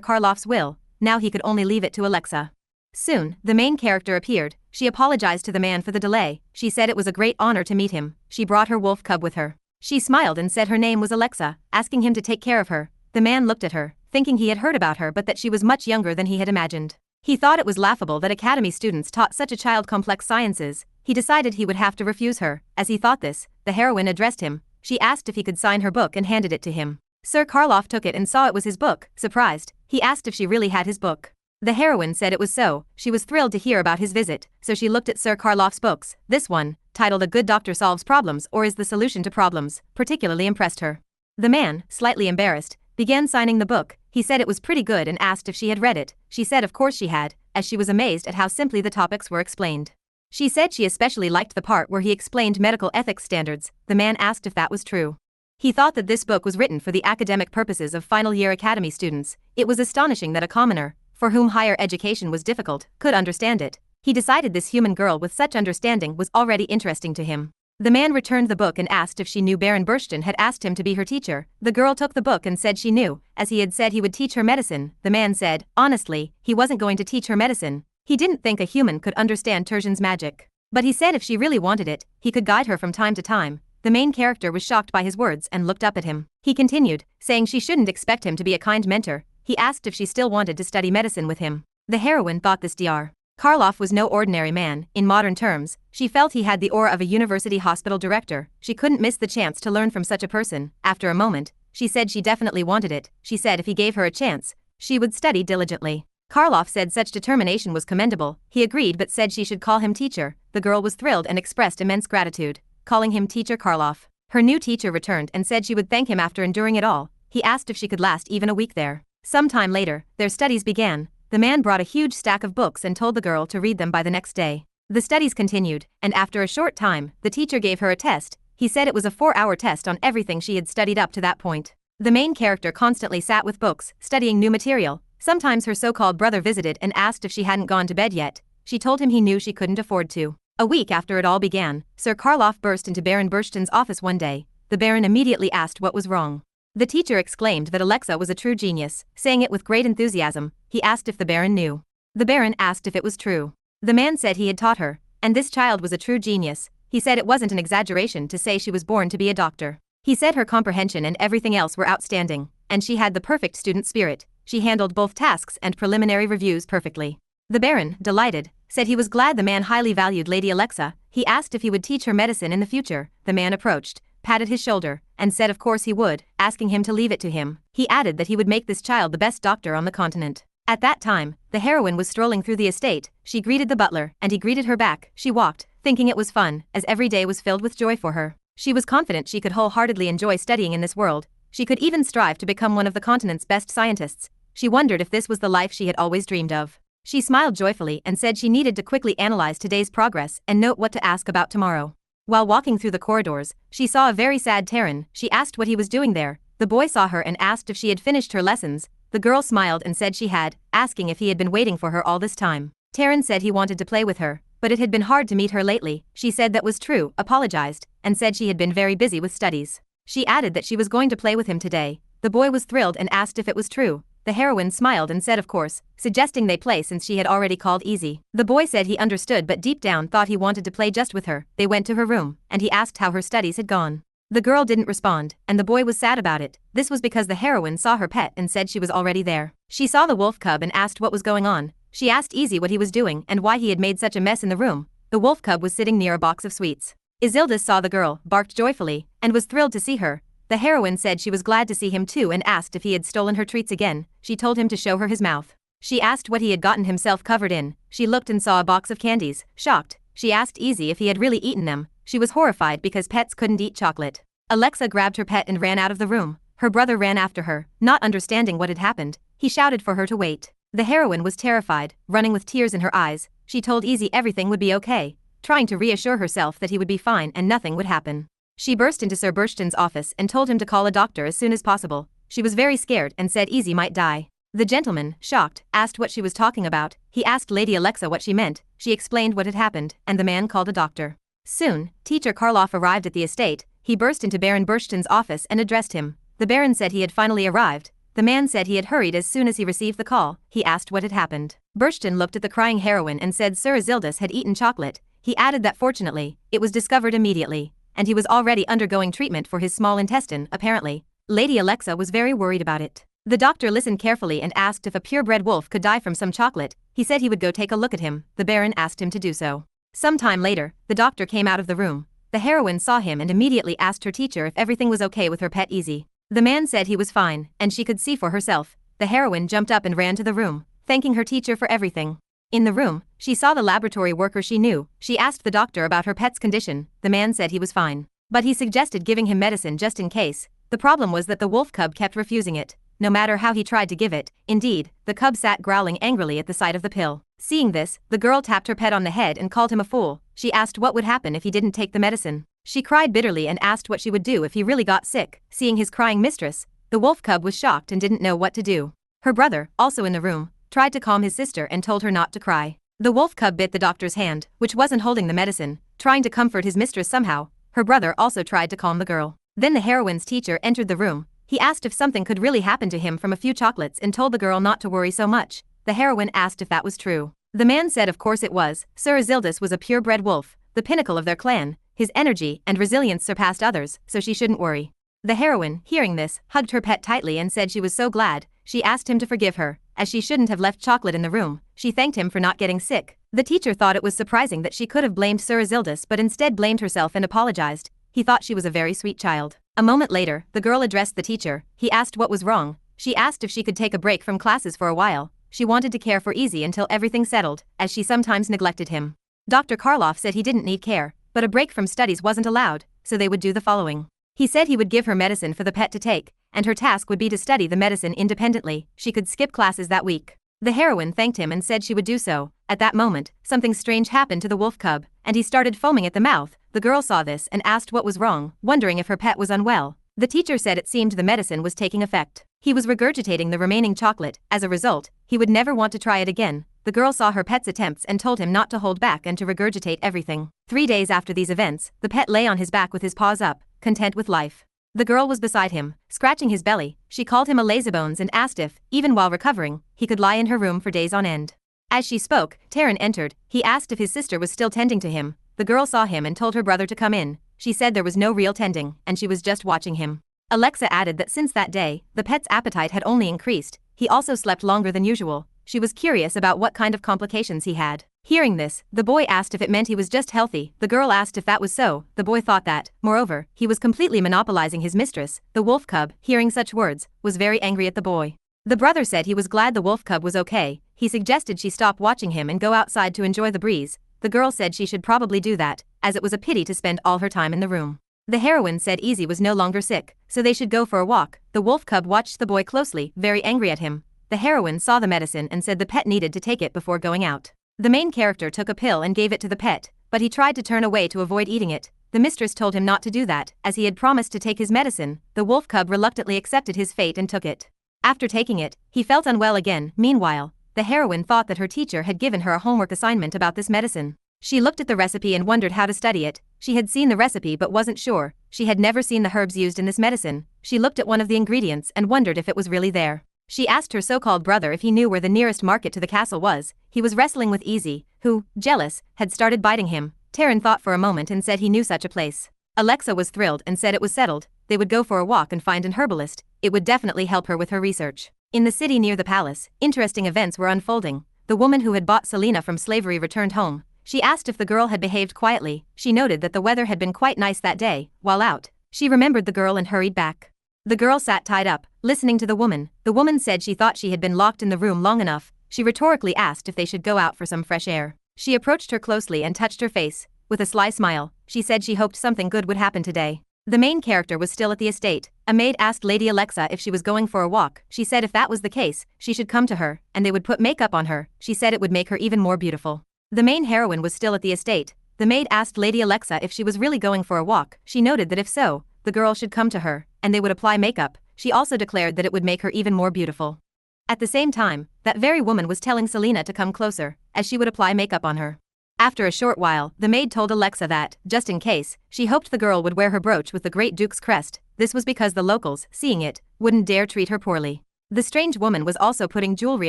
Karloff's will. Now he could only leave it to Alexa. Soon, the main character appeared. She apologized to the man for the delay. She said it was a great honor to meet him. She brought her wolf cub with her. She smiled and said her name was Alexa, asking him to take care of her. The man looked at her, thinking he had heard about her but that she was much younger than he had imagined. He thought it was laughable that academy students taught such a child complex sciences. He decided he would have to refuse her. As he thought this, the heroine addressed him. She asked if he could sign her book and handed it to him. Sir Karloff took it and saw it was his book. Surprised, he asked if she really had his book. The heroine said it was so. She was thrilled to hear about his visit, so she looked at Sir Karloff's books. This one, titled A Good Doctor Solves Problems or Is the Solution to Problems, particularly impressed her. The man, slightly embarrassed, began signing the book. He said it was pretty good and asked if she had read it. She said of course she had, as she was amazed at how simply the topics were explained. She said she especially liked the part where he explained medical ethics standards. The man asked if that was true. He thought that this book was written for the academic purposes of final-year academy students. It was astonishing that a commoner, for whom higher education was difficult, could understand it. He decided this human girl with such understanding was already interesting to him. The man returned the book and asked if she knew Baron Berstein had asked him to be her teacher. The girl took the book and said she knew, as he had said he would teach her medicine. The man said, honestly, he wasn't going to teach her medicine. He didn't think a human could understand Tertian's magic. But he said if she really wanted it, he could guide her from time to time. The main character was shocked by his words and looked up at him. He continued, saying she shouldn't expect him to be a kind mentor. He asked if she still wanted to study medicine with him. The heroine thought this Dr. Karloff was no ordinary man. In modern terms, she felt he had the aura of a university hospital director. She couldn't miss the chance to learn from such a person. After a moment, she said she definitely wanted it. She said if he gave her a chance, she would study diligently. Karloff said such determination was commendable. He agreed but said she should call him teacher. The girl was thrilled and expressed immense gratitude, calling him Teacher Karloff. Her new teacher returned and said she would thank him after enduring it all. He asked if she could last even a week there. Some time later, their studies began. The man brought a huge stack of books and told the girl to read them by the next day. The studies continued, and after a short time, the teacher gave her a test. He said it was a 4-hour test on everything she had studied up to that point. The main character constantly sat with books, studying new material. Sometimes her so-called brother visited and asked if she hadn't gone to bed yet. She told him he knew she couldn't afford to. A week after it all began, Sir Karloff burst into Baron Berstein's office one day. The Baron immediately asked what was wrong. The teacher exclaimed that Alexa was a true genius, saying it with great enthusiasm. He asked if the Baron knew. The Baron asked if it was true. The man said he had taught her, and this child was a true genius. He said it wasn't an exaggeration to say she was born to be a doctor. He said her comprehension and everything else were outstanding, and she had the perfect student spirit. She handled both tasks and preliminary reviews perfectly. The Baron, delighted, said he was glad the man highly valued Lady Alexa. He asked if he would teach her medicine in the future. The man approached, patted his shoulder, and said of course he would, asking him to leave it to him. He added that he would make this child the best doctor on the continent. At that time, the heroine was strolling through the estate. She greeted the butler, and he greeted her back. She walked, thinking it was fun, as every day was filled with joy for her. She was confident she could wholeheartedly enjoy studying in this world. She could even strive to become one of the continent's best scientists. She wondered if this was the life she had always dreamed of. She smiled joyfully and said she needed to quickly analyze today's progress and note what to ask about tomorrow. While walking through the corridors, she saw a very sad Terran. She asked what he was doing there. The boy saw her and asked if she had finished her lessons. The girl smiled and said she had, asking if he had been waiting for her all this time. Terran said he wanted to play with her, but it had been hard to meet her lately. She said that was true, apologized, and said she had been very busy with studies. She added that she was going to play with him today. The boy was thrilled and asked if it was true. The heroine smiled and said of course, suggesting they play since she had already called easy. The boy said he understood but deep down thought he wanted to play just with her. They went to her room, and he asked how her studies had gone. The girl didn't respond, and the boy was sad about it. This was because the heroine saw her pet and said she was already there. She saw the wolf cub and asked what was going on. She asked Easy what he was doing and why he had made such a mess in the room. The wolf cub was sitting near a box of sweets. Isilda saw the girl, barked joyfully, and was thrilled to see her. The heroine said she was glad to see him too and asked if he had stolen her treats again. She told him to show her his mouth. She asked what he had gotten himself covered in. She looked and saw a box of candies. Shocked, she asked Easy if he had really eaten them. She was horrified because pets couldn't eat chocolate. Alexa grabbed her pet and ran out of the room. Her brother ran after her, not understanding what had happened. He shouted for her to wait. The heroine was terrified, running with tears in her eyes. She told Easy everything would be okay, trying to reassure herself that he would be fine and nothing would happen. She burst into Sir Burshton's office and told him to call a doctor as soon as possible. She was very scared and said Easy might die. The gentleman, shocked, asked what she was talking about. He asked Lady Alexa what she meant. She explained what had happened, and the man called a doctor. Soon, Teacher Karloff arrived at the estate. He burst into Baron Burshton's office and addressed him. The Baron said he had finally arrived. The man said he had hurried as soon as he received the call. He asked what had happened. Burshton looked at the crying heroine and said Sir Isildas had eaten chocolate. He added that fortunately, it was discovered immediately, and he was already undergoing treatment for his small intestine, apparently. Lady Alexa was very worried about it. The doctor listened carefully and asked if a purebred wolf could die from some chocolate. He said he would go take a look at him. The Baron asked him to do so. Some time later, the doctor came out of the room. The heroine saw him and immediately asked her teacher if everything was okay with her pet Easy. The man said he was fine, and she could see for herself. The heroine jumped up and ran to the room, thanking her teacher for everything. In the room, she saw the laboratory worker she knew. She asked the doctor about her pet's condition. The man said he was fine, but he suggested giving him medicine just in case. The problem was that the wolf cub kept refusing it, no matter how he tried to give it. Indeed, the cub sat growling angrily at the sight of the pill. Seeing this, the girl tapped her pet on the head and called him a fool. She asked what would happen if he didn't take the medicine. She cried bitterly and asked what she would do if he really got sick. Seeing his crying mistress, the wolf cub was shocked and didn't know what to do. Her brother, also in the room, tried to calm his sister and told her not to cry. The wolf cub bit the doctor's hand, which wasn't holding the medicine, trying to comfort his mistress somehow. Her brother also tried to calm the girl. Then the heroine's teacher entered the room. He asked if something could really happen to him from a few chocolates and told the girl not to worry so much. The heroine asked if that was true. The man said of course it was. Sir Isildas was a purebred wolf, the pinnacle of their clan. His energy and resilience surpassed others, so she shouldn't worry. The heroine, hearing this, hugged her pet tightly and said she was so glad. She asked him to forgive her, as she shouldn't have left chocolate in the room. She thanked him for not getting sick. The teacher thought it was surprising that she could have blamed Sir Isildas but instead blamed herself and apologized. He thought she was a very sweet child. A moment later, the girl addressed the teacher. He asked what was wrong. She asked if she could take a break from classes for a while. She wanted to care for Easy until everything settled, as she sometimes neglected him. Dr. Karloff said he didn't need care, but a break from studies wasn't allowed, so they would do the following. He said he would give her medicine for the pet to take, and her task would be to study the medicine independently. She could skip classes that week. The heroine thanked him and said she would do so. At that moment, something strange happened to the wolf cub, and he started foaming at the mouth. The girl saw this and asked what was wrong, wondering if her pet was unwell. The teacher said it seemed the medicine was taking effect. He was regurgitating the remaining chocolate. As a result, he would never want to try it again. The girl saw her pet's attempts and told him not to hold back and to regurgitate everything. 3 days after these events, the pet lay on his back with his paws up, content with life. The girl was beside him, scratching his belly. She called him a lazybones and asked if, even while recovering, he could lie in her room for days on end. As she spoke, Taran entered. He asked if his sister was still tending to him. The girl saw him and told her brother to come in. She said there was no real tending, and she was just watching him. Alexa added that since that day, the pet's appetite had only increased. He also slept longer than usual. She was curious about what kind of complications he had. Hearing this, the boy asked if it meant he was just healthy. The girl asked if that was so. The boy thought that, moreover, he was completely monopolizing his mistress. The wolf cub, hearing such words, was very angry at the boy. The brother said he was glad the wolf cub was okay. He suggested she stop watching him and go outside to enjoy the breeze. The girl said she should probably do that, as it was a pity to spend all her time in the room. The heroine said Easy was no longer sick, so they should go for a walk. The wolf cub watched the boy closely, very angry at him. The heroine saw the medicine and said the pet needed to take it before going out. The main character took a pill and gave it to the pet, but he tried to turn away to avoid eating it. The mistress told him not to do that, as he had promised to take his medicine. The wolf cub reluctantly accepted his fate and took it. After taking it, he felt unwell again. Meanwhile, the heroine thought that her teacher had given her a homework assignment about this medicine. She looked at the recipe and wondered how to study it. She had seen the recipe but wasn't sure. She had never seen the herbs used in this medicine. She looked at one of the ingredients and wondered if it was really there. She asked her so-called brother if he knew where the nearest market to the castle was. He was wrestling with Easy, who, jealous, had started biting him. Taran thought for a moment and said he knew such a place. Alexa was thrilled and said it was settled. They would go for a walk and find an herbalist. It would definitely help her with her research. In the city near the palace, interesting events were unfolding. The woman who had bought Selena from slavery returned home. She asked if the girl had behaved quietly. She noted that the weather had been quite nice that day. While out, she remembered the girl and hurried back. The girl sat tied up, listening to the woman. The woman said she thought she had been locked in the room long enough. She rhetorically asked if they should go out for some fresh air. She approached her closely and touched her face. With a sly smile, she said she hoped something good would happen today. The main character was still at the estate. A maid asked Lady Alexa if she was going for a walk. She said if that was the case, she should come to her, and they would put makeup on her. She said it would make her even more beautiful. The main heroine was still at the estate. The maid asked Lady Alexa if she was really going for a walk. She noted that if so, the girl should come to her, and they would apply makeup. She also declared that it would make her even more beautiful. At the same time, that very woman was telling Selena to come closer, as she would apply makeup on her. After a short while, the maid told Alexa that, just in case, she hoped the girl would wear her brooch with the Great Duke's crest. This was because the locals, seeing it, wouldn't dare treat her poorly. The strange woman was also putting jewelry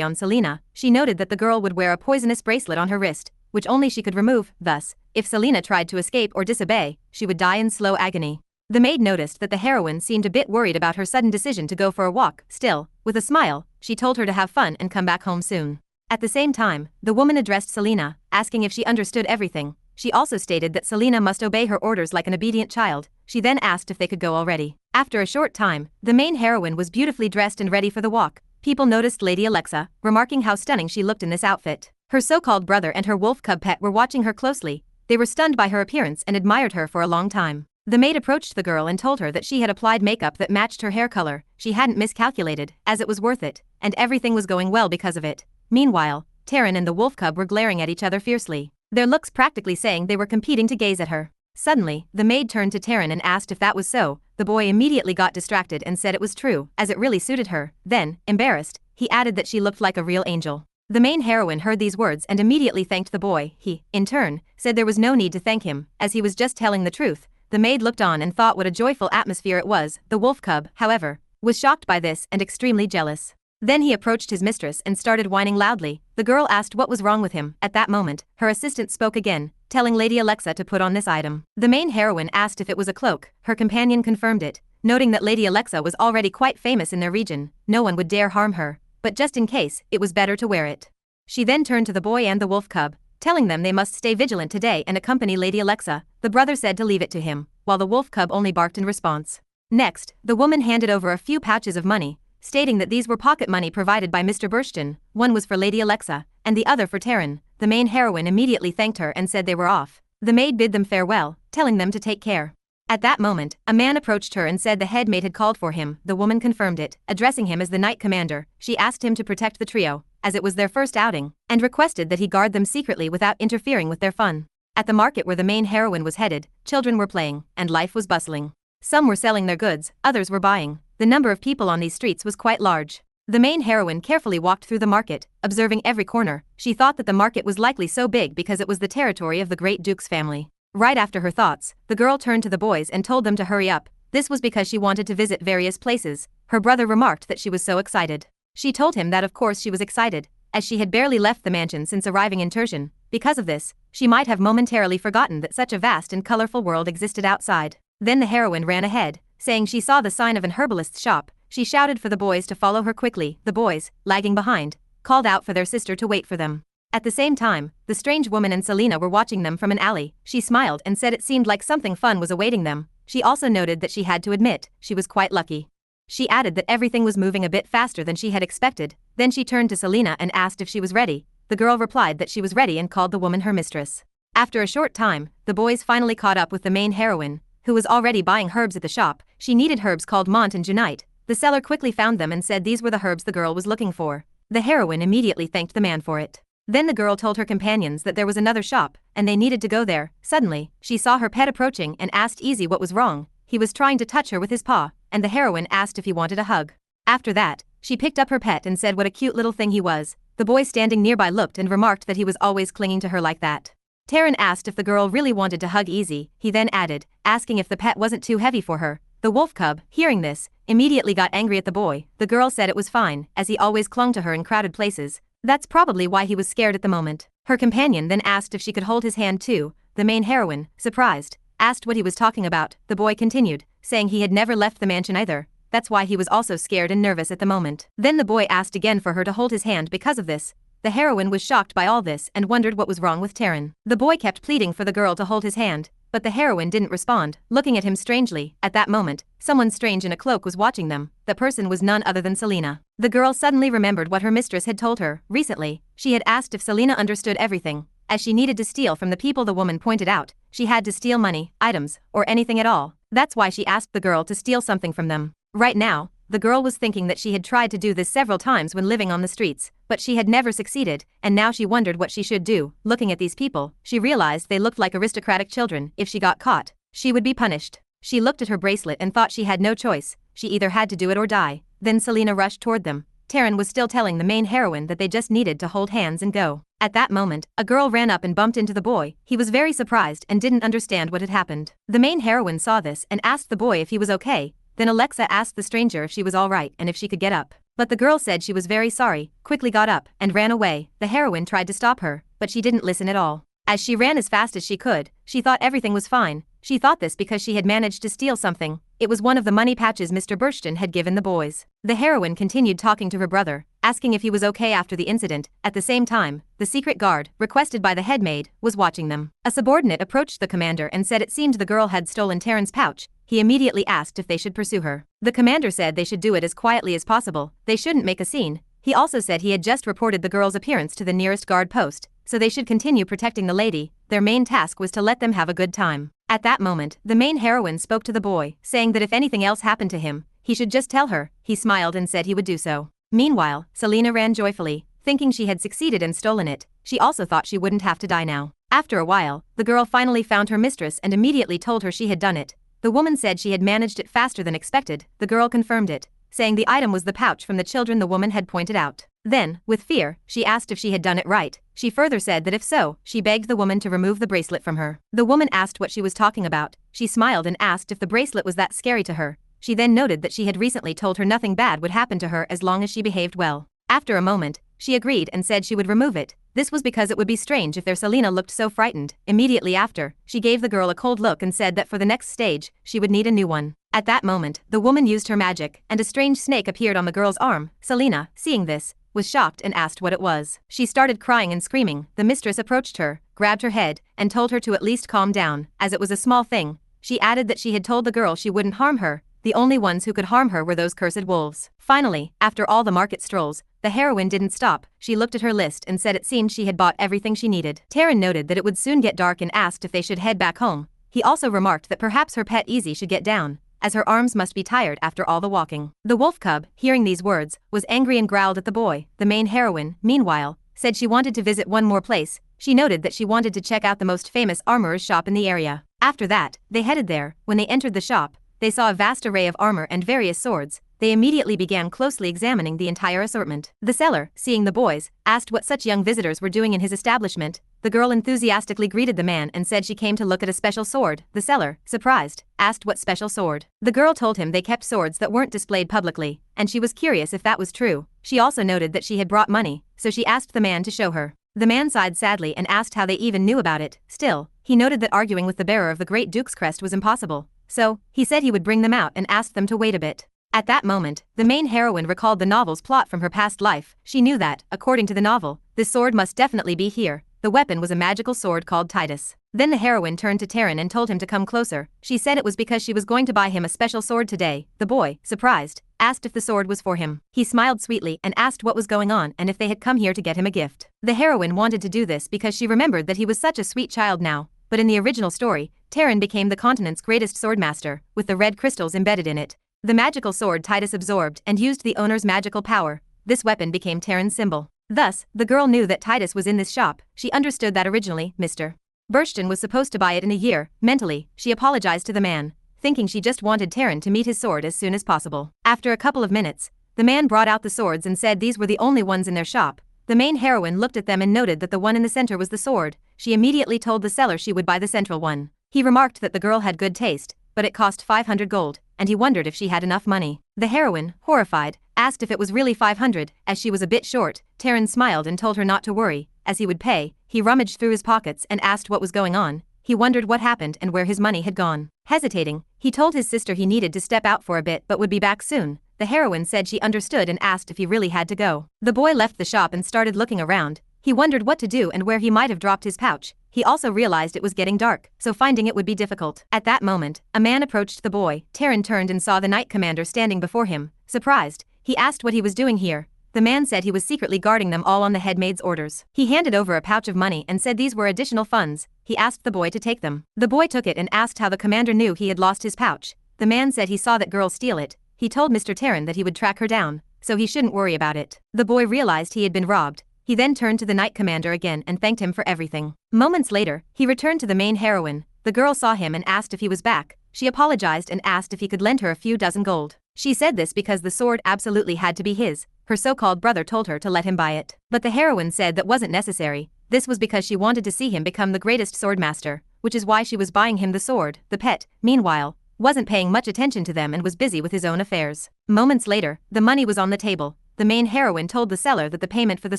on Selena. She noted that the girl would wear a poisonous bracelet on her wrist, which only she could remove. Thus, if Selena tried to escape or disobey, she would die in slow agony. The maid noticed that the heroine seemed a bit worried about her sudden decision to go for a walk. Still, with a smile, she told her to have fun and come back home soon. At the same time, the woman addressed Selena, asking if she understood everything. She also stated that Selena must obey her orders like an obedient child. She then asked if they could go already. After a short time, the main heroine was beautifully dressed and ready for the walk. People noticed Lady Alexa, remarking how stunning she looked in this outfit. Her so-called brother and her wolf cub pet were watching her closely. They were stunned by her appearance and admired her for a long time. The maid approached the girl and told her that she had applied makeup that matched her hair color. She hadn't miscalculated, as it was worth it, and everything was going well because of it. Meanwhile, Taryn and the wolf cub were glaring at each other fiercely, their looks practically saying they were competing to gaze at her. Suddenly, the maid turned to Taryn and asked if that was so. The boy immediately got distracted and said it was true, as it really suited her. Then, embarrassed, he added that she looked like a real angel. The main heroine heard these words and immediately thanked the boy. He, in turn, said there was no need to thank him, as he was just telling the truth. The maid looked on and thought what a joyful atmosphere it was. The wolf cub, however, was shocked by this and extremely jealous. Then he approached his mistress and started whining loudly. The girl asked what was wrong with him. At that moment, her assistant spoke again, telling Lady Alexa to put on this item. The main heroine asked if it was a cloak. Her companion confirmed it, noting that Lady Alexa was already quite famous in their region. No one would dare harm her, but just in case, it was better to wear it. She then turned to the boy and the wolf cub, telling them they must stay vigilant today and accompany Lady Alexa. The brother said to leave it to him, while the wolf cub only barked in response. Next, the woman handed over a few pouches of money, stating that these were pocket money provided by Mr. Burshton. One was for Lady Alexa, and the other for Taryn. The main heroine immediately thanked her and said they were off. The maid bid them farewell, telling them to take care. At that moment, a man approached her and said the head maid had called for him. The woman confirmed it, addressing him as the knight commander. She asked him to protect the trio, as it was their first outing, and requested that he guard them secretly without interfering with their fun. At the market where the main heroine was headed, children were playing, and life was bustling. Some were selling their goods, others were buying. The number of people on these streets was quite large. The main heroine carefully walked through the market, observing every corner. She thought that the market was likely so big because it was the territory of the Great Duke's family. Right after her thoughts, the girl turned to the boys and told them to hurry up. This was because she wanted to visit various places. Her brother remarked that she was so excited. She told him that of course she was excited, as she had barely left the mansion since arriving in Tertian. Because of this, she might have momentarily forgotten that such a vast and colorful world existed outside. Then the heroine ran ahead, saying she saw the sign of an herbalist's shop. She shouted for the boys to follow her quickly. The boys, lagging behind, called out for their sister to wait for them. At the same time, the strange woman and Selena were watching them from an alley. She smiled and said it seemed like something fun was awaiting them. She also noted that she had to admit, she was quite lucky. She added that everything was moving a bit faster than she had expected. Then she turned to Selena and asked if she was ready. The girl replied that she was ready and called the woman her mistress. After a short time, the boys finally caught up with the main heroine, who was already buying herbs at the shop. She needed herbs called Mont and Junite. The seller quickly found them and said these were the herbs the girl was looking for. The heroine immediately thanked the man for it. Then the girl told her companions that there was another shop, and they needed to go there. Suddenly, she saw her pet approaching and asked Easy what was wrong. He was trying to touch her with his paw, and the heroine asked if he wanted a hug. After that, she picked up her pet and said what a cute little thing he was. The boy standing nearby looked and remarked that he was always clinging to her like that. Taryn asked if the girl really wanted to hug Easy. He then added, asking if the pet wasn't too heavy for her. The wolf cub, hearing this, immediately got angry at the boy. The girl said it was fine, as he always clung to her in crowded places. That's probably why he was scared at the moment. Her companion then asked if she could hold his hand too. The main heroine, surprised, asked what he was talking about. The boy continued, saying he had never left the mansion either. That's why he was also scared and nervous at the moment. Then the boy asked again for her to hold his hand because of this. The heroine was shocked by all this and wondered what was wrong with Taryn. The boy kept pleading for the girl to hold his hand, but the heroine didn't respond, looking at him strangely. At that moment, someone strange in a cloak was watching them. The person was none other than Selena. The girl suddenly remembered what her mistress had told her. Recently, she had asked if Selena understood everything. As she needed to steal from the people the woman pointed out, she had to steal money, items, or anything at all. That's why she asked the girl to steal something from them. Right now, the girl was thinking that she had tried to do this several times when living on the streets, but she had never succeeded, and now she wondered what she should do. Looking at these people, she realized they looked like aristocratic children. If she got caught, she would be punished. She looked at her bracelet and thought she had no choice. She either had to do it or die. Then Selena rushed toward them. Taryn was still telling the main heroine that they just needed to hold hands and go. At that moment, a girl ran up and bumped into the boy. He was very surprised and didn't understand what had happened. The main heroine saw this and asked the boy if he was okay. Then Alexa asked the stranger if she was alright and if she could get up. But the girl said she was very sorry, quickly got up, and ran away. The heroine tried to stop her, but she didn't listen at all. As she ran as fast as she could, she thought everything was fine. She thought this because she had managed to steal something. It was one of the money pouches Mr. Burston had given the boys. The heroine continued talking to her brother, asking if he was okay after the incident. At the same time, the secret guard, requested by the head maid, was watching them. A subordinate approached the commander and said it seemed the girl had stolen Taryn's pouch. He immediately asked if they should pursue her. The commander said they should do it as quietly as possible. They shouldn't make a scene. He also said he had just reported the girl's appearance to the nearest guard post, so they should continue protecting the lady. Their main task was to let them have a good time. At that moment, the main heroine spoke to the boy, saying that if anything else happened to him, he should just tell her. He smiled and said he would do so. Meanwhile, Selena ran joyfully, thinking she had succeeded and stolen it. She also thought she wouldn't have to die now. After a while, the girl finally found her mistress and immediately told her she had done it. The woman said she had managed it faster than expected. The girl confirmed it, saying the item was the pouch from the children the woman had pointed out. Then, with fear, she asked if she had done it right. She further said that if so, she begged the woman to remove the bracelet from her. The woman asked what she was talking about. She smiled and asked if the bracelet was that scary to her. She then noted that she had recently told her nothing bad would happen to her as long as she behaved well. After a moment, she agreed and said she would remove it. This was because it would be strange if their Selena looked so frightened. Immediately after, she gave the girl a cold look and said that for the next stage, she would need a new one. At that moment, the woman used her magic, and a strange snake appeared on the girl's arm. Selena, seeing this, was shocked and asked what it was. She started crying and screaming. The mistress approached her, grabbed her head, and told her to at least calm down, as it was a small thing. She added that she had told the girl she wouldn't harm her. The only ones who could harm her were those cursed wolves. Finally, after all the market strolls, the heroine didn't stop. She looked at her list and said it seemed she had bought everything she needed. Taryn noted that it would soon get dark and asked if they should head back home. He also remarked that perhaps her pet Easy should get down, as her arms must be tired after all the walking. The wolf cub, hearing these words, was angry and growled at the boy. The main heroine, meanwhile, said she wanted to visit one more place. She noted that she wanted to check out the most famous armorer's shop in the area. After that, they headed there. When they entered the shop, they saw a vast array of armor and various swords. They immediately began closely examining the entire assortment. The seller, seeing the boys, asked what such young visitors were doing in his establishment. The girl enthusiastically greeted the man and said she came to look at a special sword. The seller, surprised, asked what special sword. The girl told him they kept swords that weren't displayed publicly, and she was curious if that was true. She also noted that she had brought money, so she asked the man to show her. The man sighed sadly and asked how they even knew about it. Still, he noted that arguing with the bearer of the Great Duke's crest was impossible. So, he said he would bring them out and asked them to wait a bit. At that moment, the main heroine recalled the novel's plot from her past life. She knew that, according to the novel, this sword must definitely be here. The weapon was a magical sword called Titus. Then the heroine turned to Taryn and told him to come closer. She said it was because she was going to buy him a special sword today. The boy, surprised, asked if the sword was for him. He smiled sweetly and asked what was going on and if they had come here to get him a gift. The heroine wanted to do this because she remembered that he was such a sweet child now. But in the original story, Taryn became the continent's greatest swordmaster, with the red crystals embedded in it. The magical sword Titus absorbed and used the owner's magical power. This weapon became Taryn's symbol. Thus, the girl knew that Titus was in this shop. She understood that originally, Mr. Burston was supposed to buy it in a year. Mentally, she apologized to the man, thinking she just wanted Taryn to meet his sword as soon as possible. After a couple of minutes, the man brought out the swords and said these were the only ones in their shop. The main heroine looked at them and noted that the one in the center was the sword. She immediately told the seller she would buy the central one. He remarked that the girl had good taste, but it cost 500 gold, and he wondered if she had enough money. The heroine, horrified, asked if it was really 500, as she was a bit short. Taryn smiled and told her not to worry, as he would pay. He rummaged through his pockets and asked what was going on. He wondered what happened and where his money had gone. Hesitating, he told his sister he needed to step out for a bit but would be back soon. The heroine said she understood and asked if he really had to go. The boy left the shop and started looking around. He wondered what to do and where he might have dropped his pouch. He also realized it was getting dark, so finding it would be difficult. At that moment, a man approached the boy. Taryn turned and saw the knight commander standing before him. Surprised, he asked what he was doing here. The man said he was secretly guarding them all on the head maid's orders. He handed over a pouch of money and said these were additional funds. He asked the boy to take them. The boy took it and asked how the commander knew he had lost his pouch. The man said he saw that girl steal it. He told Mr. Terran that he would track her down, so he shouldn't worry about it. The boy realized he had been robbed. He then turned to the knight commander again and thanked him for everything. Moments later, he returned to the main heroine. The girl saw him and asked if he was back. She apologized and asked if he could lend her a few dozen gold. She said this because the sword absolutely had to be his. Her so-called brother told her to let him buy it. But the heroine said that wasn't necessary. This was because she wanted to see him become the greatest swordmaster, which is why she was buying him the sword. The pet, meanwhile, wasn't paying much attention to them and was busy with his own affairs. Moments later, the money was on the table. The main heroine told the seller that the payment for the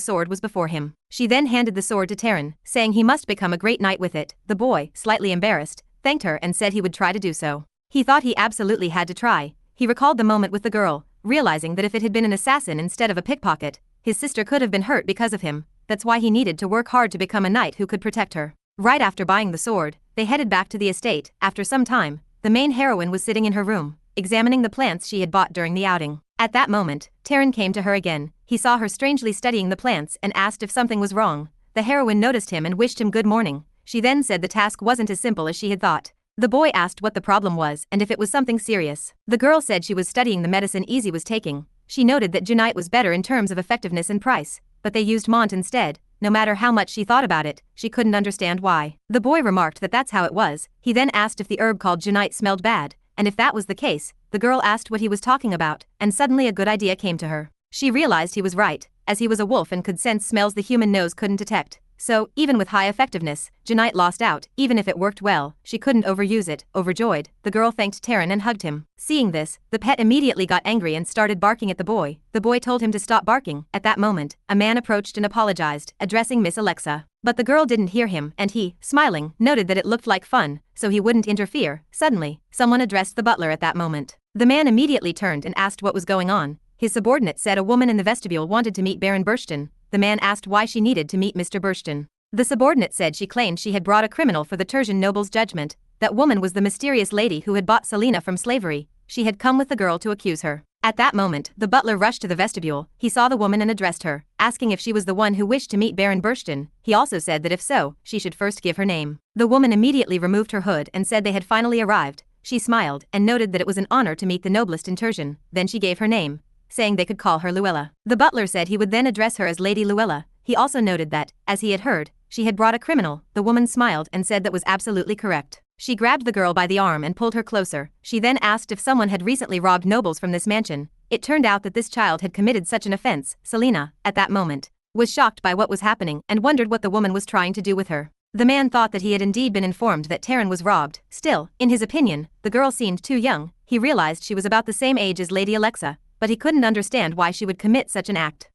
sword was before him. She then handed the sword to Terran, saying he must become a great knight with it. The boy, slightly embarrassed, thanked her and said he would try to do so. He thought he absolutely had to try. He recalled the moment with the girl, realizing that if it had been an assassin instead of a pickpocket, his sister could have been hurt because of him. That's why he needed to work hard to become a knight who could protect her. Right after buying the sword, they headed back to the estate. After some time, the main heroine was sitting in her room, examining the plants she had bought during the outing. At that moment, Terran came to her again. He saw her strangely studying the plants and asked if something was wrong. The heroine noticed him and wished him good morning. She then said the task wasn't as simple as she had thought. The boy asked what the problem was and if it was something serious. The girl said she was studying the medicine Easy was taking. She noted that Junite was better in terms of effectiveness and price, but they used Mont instead. No matter how much she thought about it, she couldn't understand why. The boy remarked that that's how it was. He then asked if the herb called Junite smelled bad, and if that was the case, the girl asked what he was talking about, and suddenly a good idea came to her. She realized he was right, as he was a wolf and could sense smells the human nose couldn't detect. So, even with high effectiveness, Junite lost out. Even if it worked well, she couldn't overuse it. Overjoyed, the girl thanked Terran and hugged him. Seeing this, the pet immediately got angry and started barking at the boy. The boy told him to stop barking. At that moment, a man approached and apologized, addressing Miss Alexa. But the girl didn't hear him, and he, smiling, noted that it looked like fun, so he wouldn't interfere. Suddenly, someone addressed the butler at that moment. The man immediately turned and asked what was going on. His subordinate said a woman in the vestibule wanted to meet Baron Burstein. The man asked why she needed to meet Mr. Burstein. The subordinate said she claimed she had brought a criminal for the Tertian noble's judgment. That woman was the mysterious lady who had bought Selena from slavery. She had come with the girl to accuse her. At that moment, the butler rushed to the vestibule. He saw the woman and addressed her, asking if she was the one who wished to meet Baron Burstein. He also said that if so, she should first give her name. The woman immediately removed her hood and said they had finally arrived. She smiled and noted that it was an honor to meet the noblest in Tertian. Then she gave her name, saying they could call her Luella. The butler said he would then address her as Lady Luella. He also noted that, as he had heard, she had brought a criminal. The woman smiled and said that was absolutely correct. She grabbed the girl by the arm and pulled her closer. She then asked if someone had recently robbed nobles from this mansion. It turned out that this child had committed such an offense. Selena, at that moment, was shocked by what was happening and wondered what the woman was trying to do with her. The man thought that he had indeed been informed that Terran was robbed. Still, in his opinion, the girl seemed too young. He realized she was about the same age as Lady Alexa, but he couldn't understand why she would commit such an act.